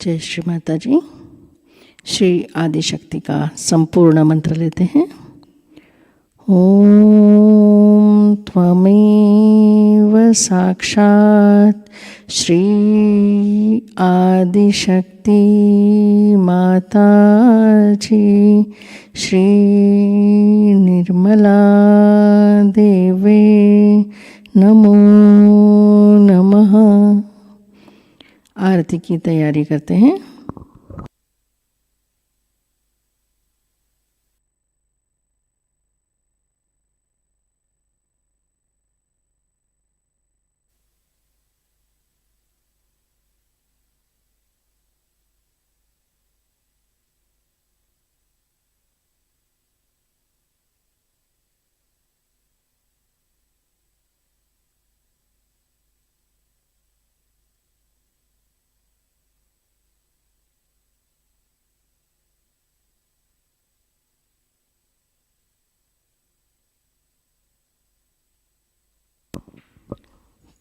जय श्री माता जी। श्री आदिशक्ति का संपूर्ण मंत्र लेते हैं। ओम त्वमेव साक्षात् श्री आदिशक्ति माताजी श्री निर्मला देवे नमो नमः। आरती की तैयारी करते हैं।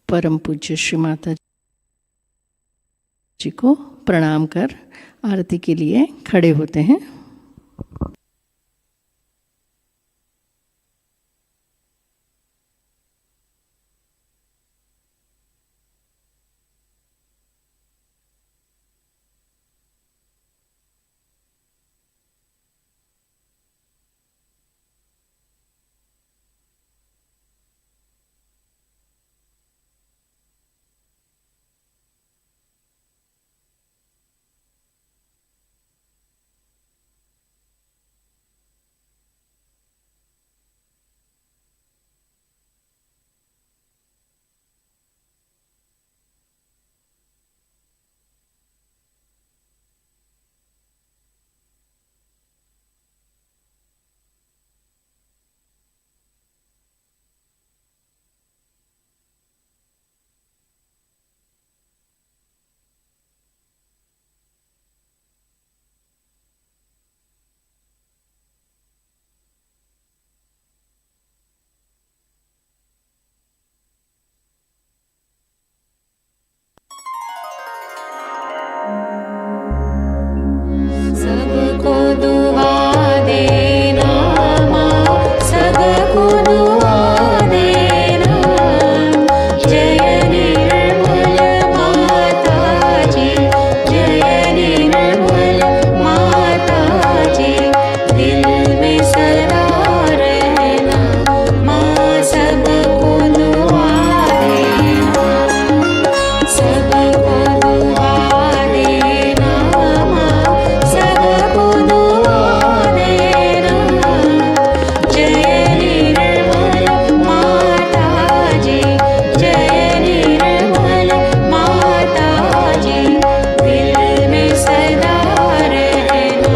परम पूज्य श्री माता जी को प्रणाम कर आरती के लिए खड़े होते हैं। सबको दुआ देना माँ, सबको दुआ देना। जय निर्मल माताजी, जय निर्मल माताजी। दिल में सदा रहना माँ, सबको दुआ देना। सबको दुआ देना माँ, सबको दुआ देना। जय निर्मल माताजी, जय निर्मल माताजी। दिल में सदा रहना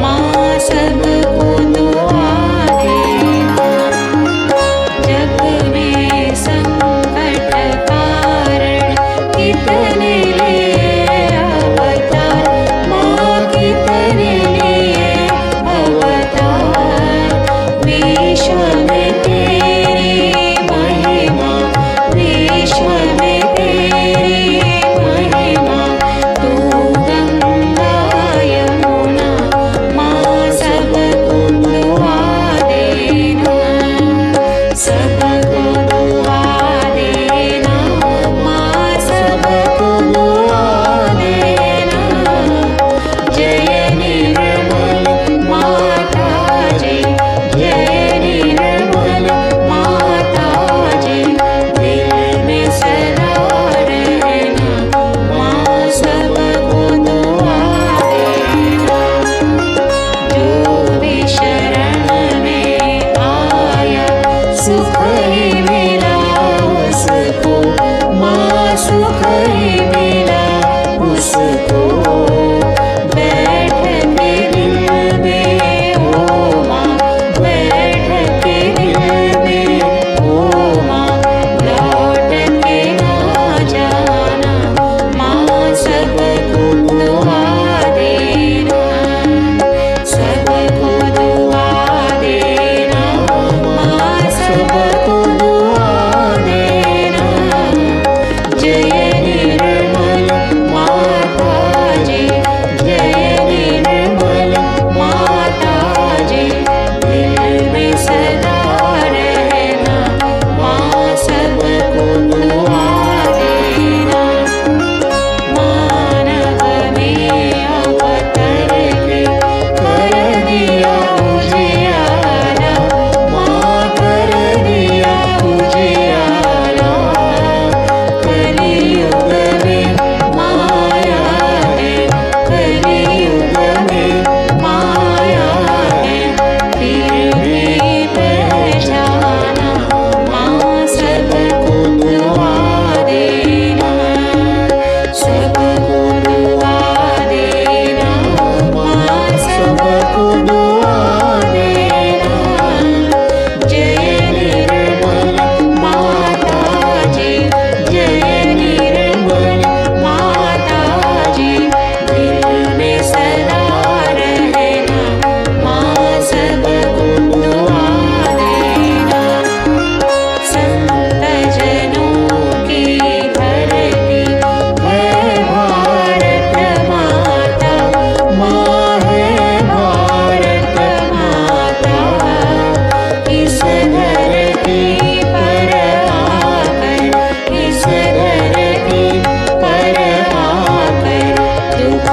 माँ, सबको दुआ देना। जग में संकट कारण कितने लिए अवतार माँ, कितने लिए अवतार। विश्व में तेरी महिमा, विश्व में तेरी महिमा। तू गंगा यमुना माँ, सबको दुआ देना। सबको दुआ देना माँ, सबको दुआ देना। जय निर्मल माताजी, जय निर्मल माताजी। दिल में सदा रहना माँ, सबको दुआ देना। जो भी शरण में आया सुख ही मिला उसको माँ, सुख ही मिला उसको। बैठ के दिल में ओ माँ, बैठ के दिल में ओ माँ। लौट के ना जाना माँ, सबको दुआ देना। सबको दुआ देना माँ, सबको दुआ देना। जय निर्मल माताजी,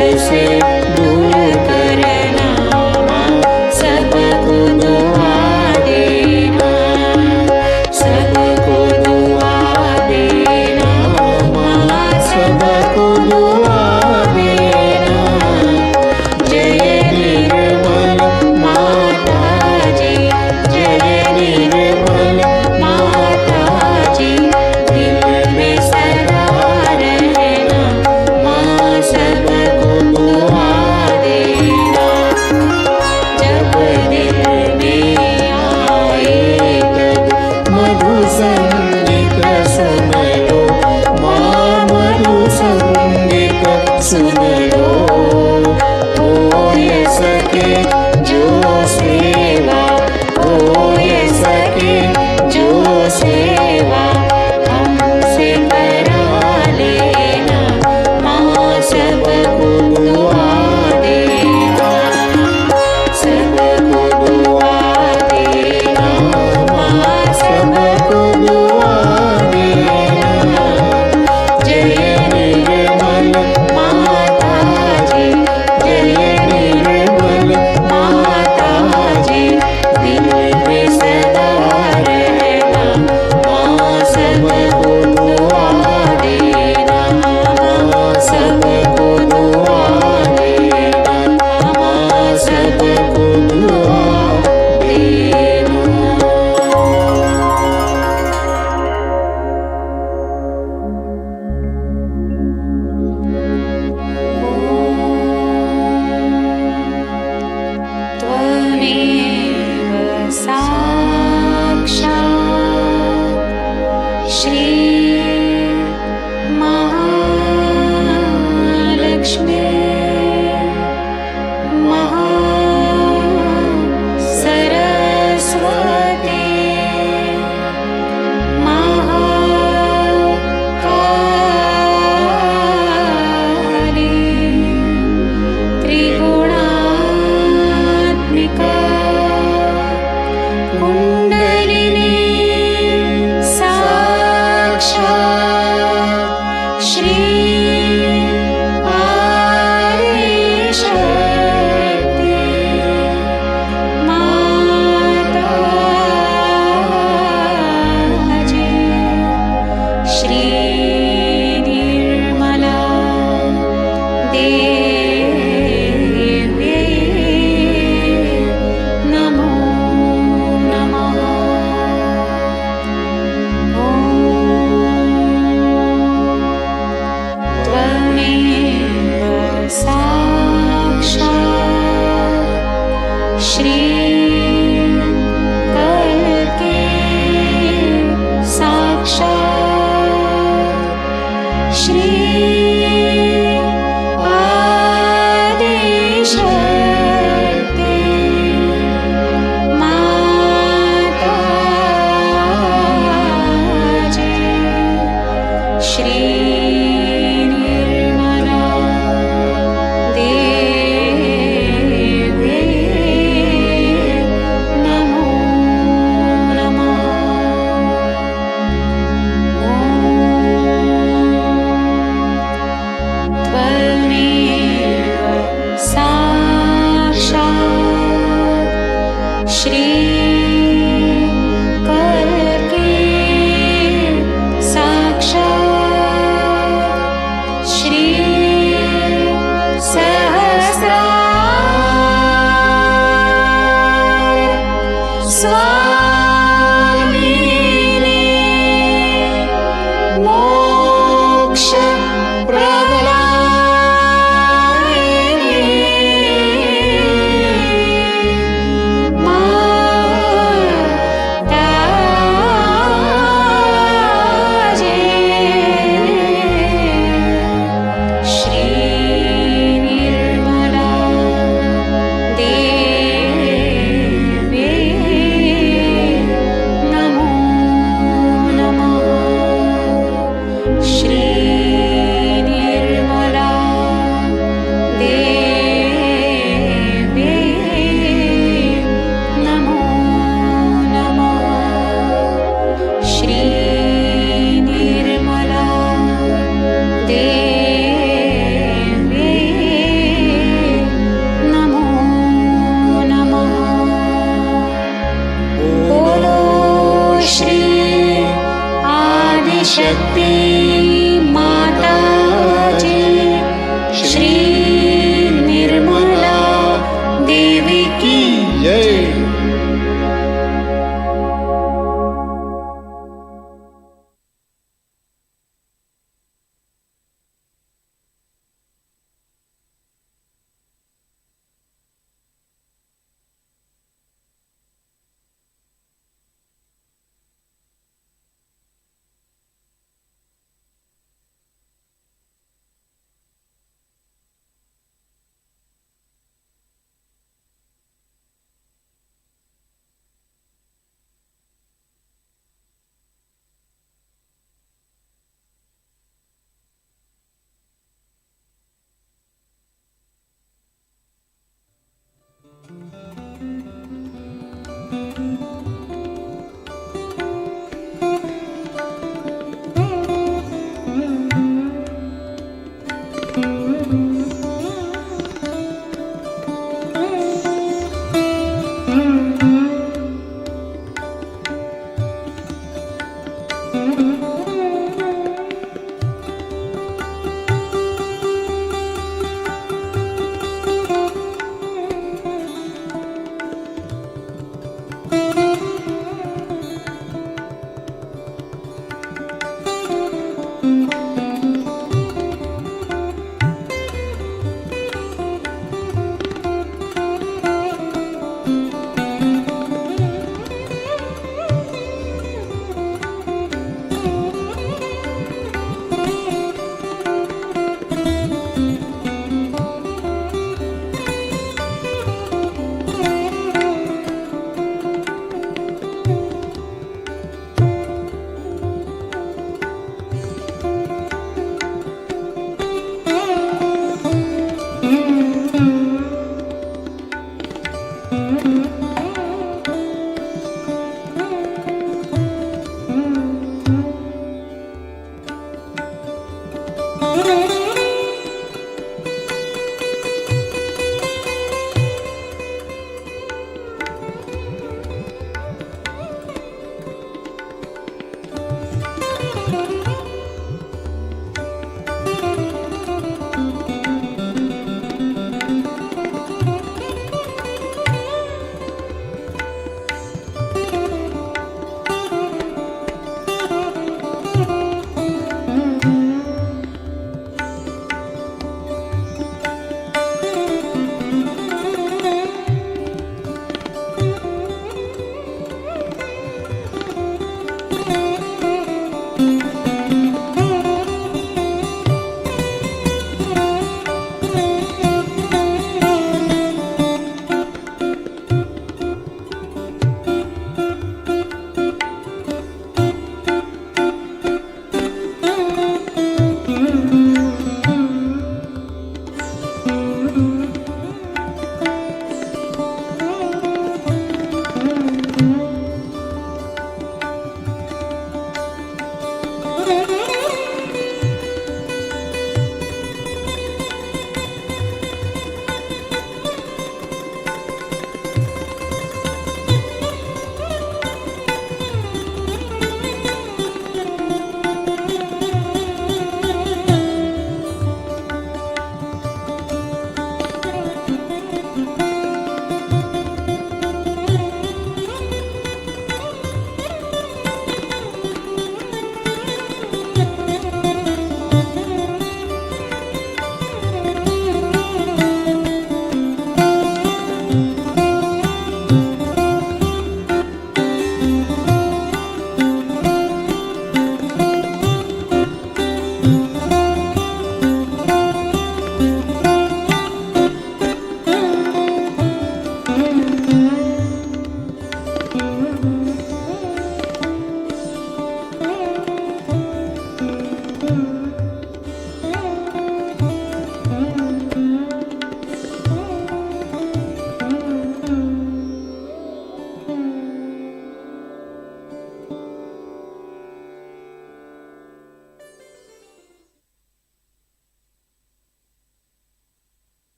से दूर करना, माँ सबको दुआ देना, सबको दुआ देना, माँ सबको दुआ देना। जय निर्मल माताजी, जय निर्मल माताजी, दिल में सदा रहना, माँ सबको दुआ देना। जब दिल में आए तब मधु संगीत सुन लो, माँ मधु संगीत सुन लो। हो ये सके जो सेवा, हो ये सके जो सेवा, हमसे करा लेना, माँ सबको दुआ देना, सबको दुआ देना, माँ सबको दुआ देना। जय निर्मल माताजी, जय निर्मल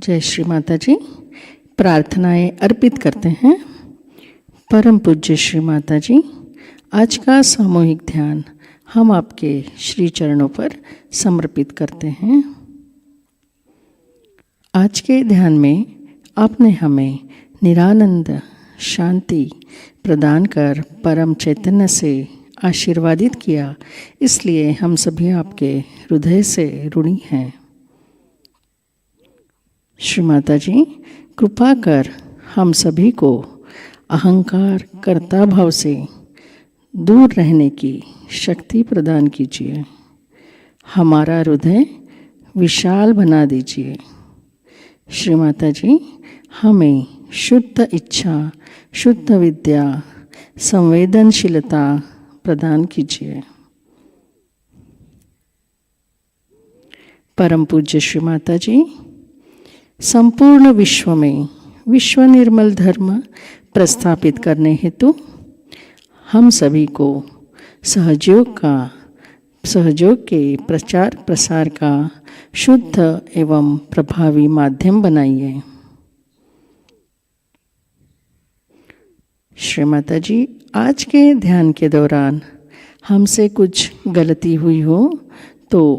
जय श्री माता जी। प्रार्थनाएं अर्पित करते हैं। परम पूज्य श्री माता जी, आज का सामूहिक ध्यान हम आपके श्री चरणों पर समर्पित करते हैं। आज के ध्यान में आपने हमें निरानंद शांति प्रदान कर परम चैतन्य से आशीर्वादित किया, इसलिए हम सभी आपके हृदय से ऋणी हैं। श्री माता जी, कृपा कर हम सभी को अहंकार कर्ता भाव से दूर रहने की शक्ति प्रदान कीजिए। हमारा हृदय विशाल बना दीजिए। श्री माता जी, हमें शुद्ध इच्छा, शुद्ध विद्या, संवेदनशीलता प्रदान कीजिए। परम पूज्य श्री माता जी, संपूर्ण विश्व में विश्व निर्मल धर्म प्रस्थापित करने हेतु हम सभी को सहयोग के प्रचार प्रसार का शुद्ध एवं प्रभावी माध्यम बनाइए। श्री माता जी, आज के ध्यान के दौरान हमसे कुछ गलती हुई हो तो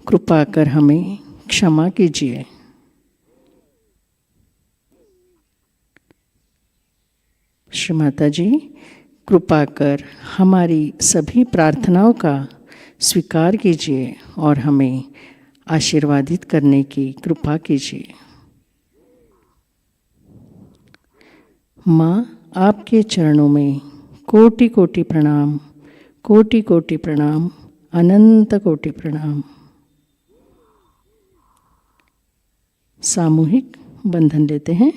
कृपा कर हमें क्षमा कीजिए। श्री माता जी, कृपा कर हमारी सभी प्रार्थनाओं का स्वीकार कीजिए और हमें आशीर्वादित करने की कृपा कीजिए। माँ, आपके चरणों में कोटि कोटि प्रणाम, कोटि कोटि प्रणाम, अनंत कोटि प्रणाम। सामूहिक बंधन लेते हैं।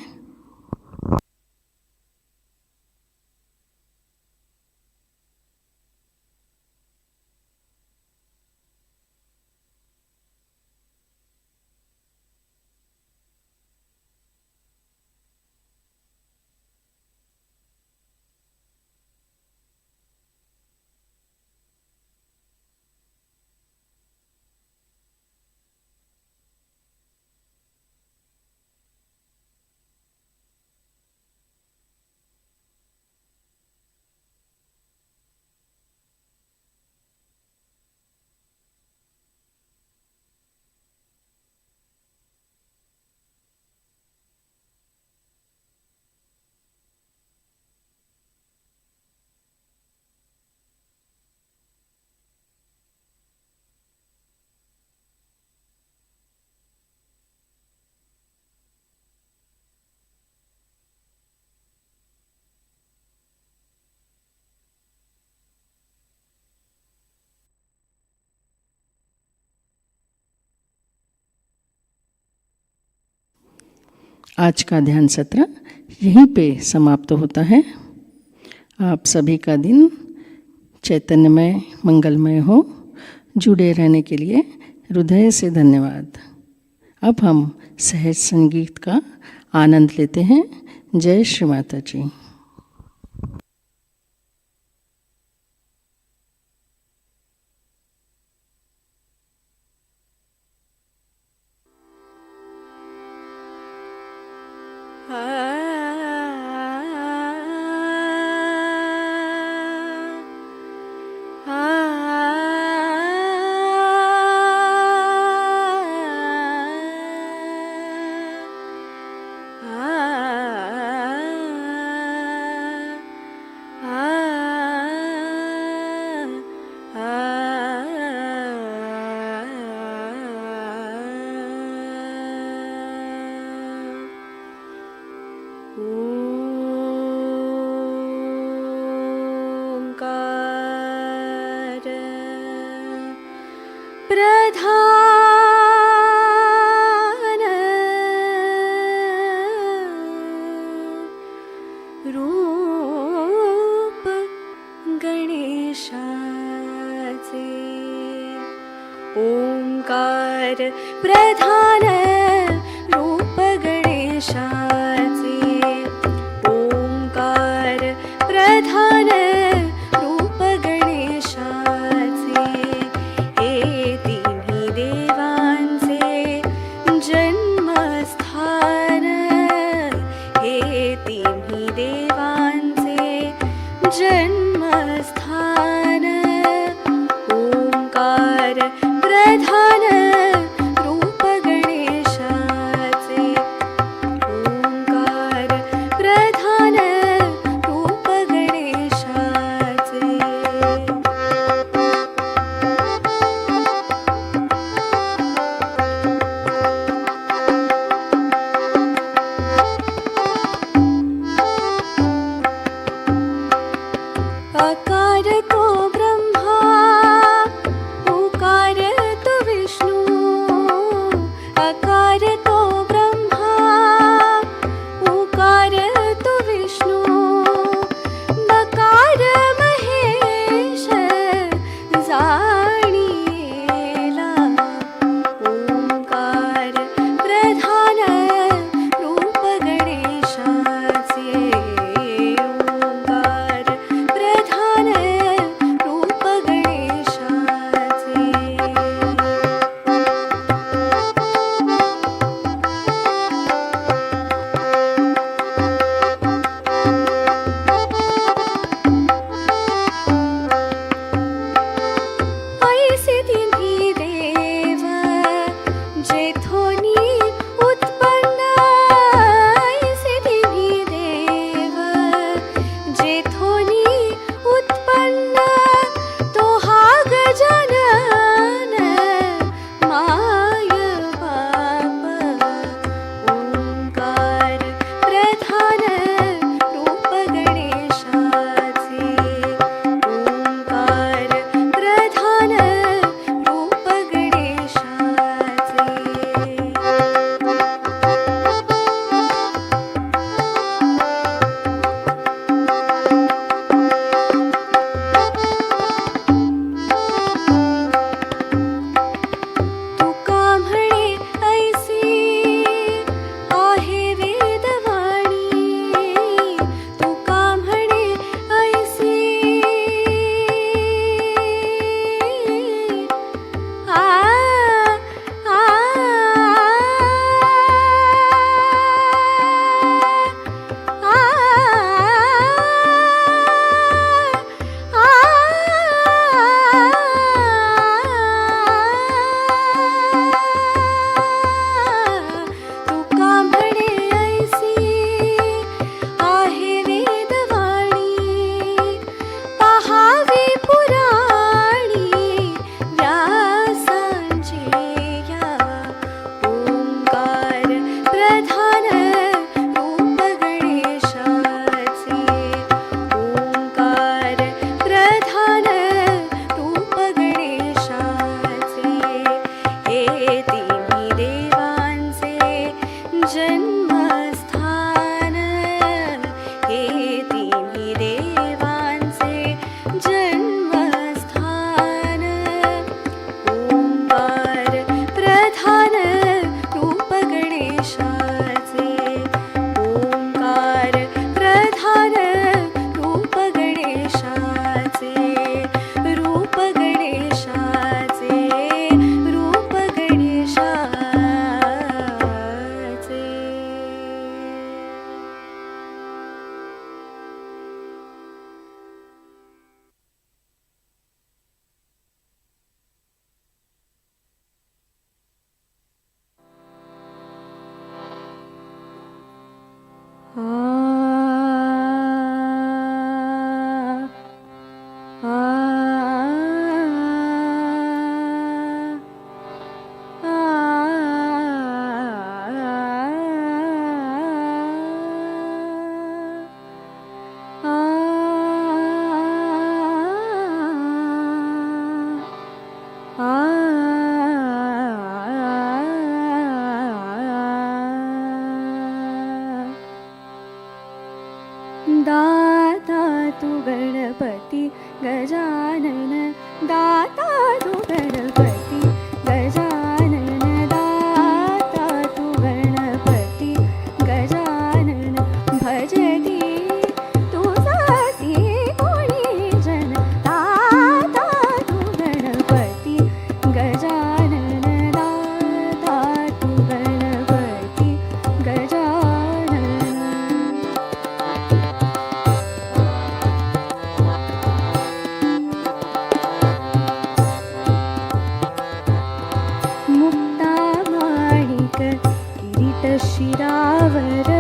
आज का ध्यान सत्र यहीं पे समाप्त होता है। आप सभी का दिन चैतन्यमय मंगलमय हो। जुड़े रहने के लिए हृदय से धन्यवाद। अब हम सहज संगीत का आनंद लेते हैं। जय श्री माता जी। ओंकार प्रधान रूप गणेशाचे, ओंकार प्रधान रूप गणेशाचे, हे तिन्ही देवांचे जन्मस्थान तू गणपती गजानन दाता तू गणपती गजानन दाता तू गणपती गजानन भजती तुझासी कोणी जन दाता तू गणपती गजानन दाता तू गणपती गजानन मुक्ता माणिक किरीट शिरावर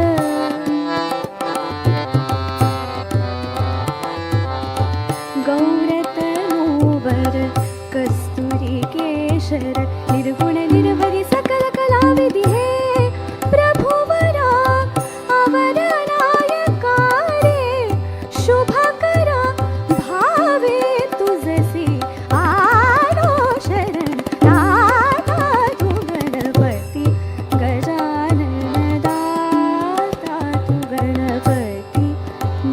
गौरतनूवर कस्तुरी केशर निर्गुण निर्भरी सकल कलाविधी हे प्रभुवरा अवरनायका रे शुभकरा भावे तुझसी आलो शरण दाता तू गणपती गजानन दाता तू गणपती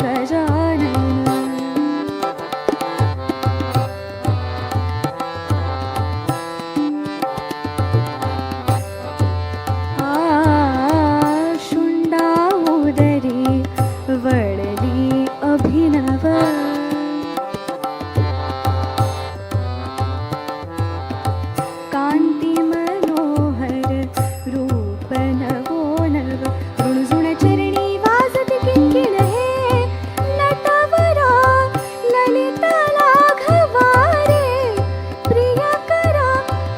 गजानन शुंडा उदरी वळली अभिनव कांती मनोहर रूप नवो नव रुणझुण चरणी वाजती किंकिण हे नटवरा ललित लाघवारे प्रियकरा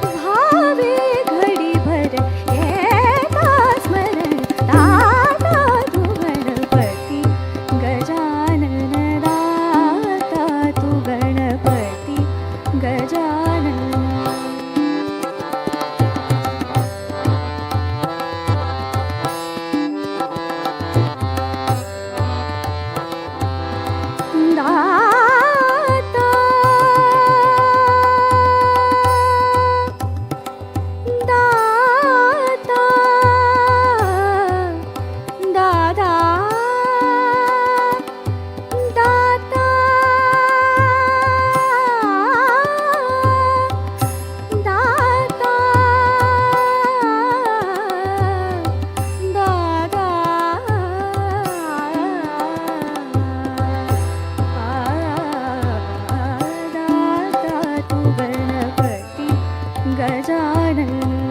भावे घडीभर येता स्मरण दाता तू गणपती गजानन दाता तू गणपती गजानन दाता दाता दादा दाता दाता दाता तू गणपती गजानन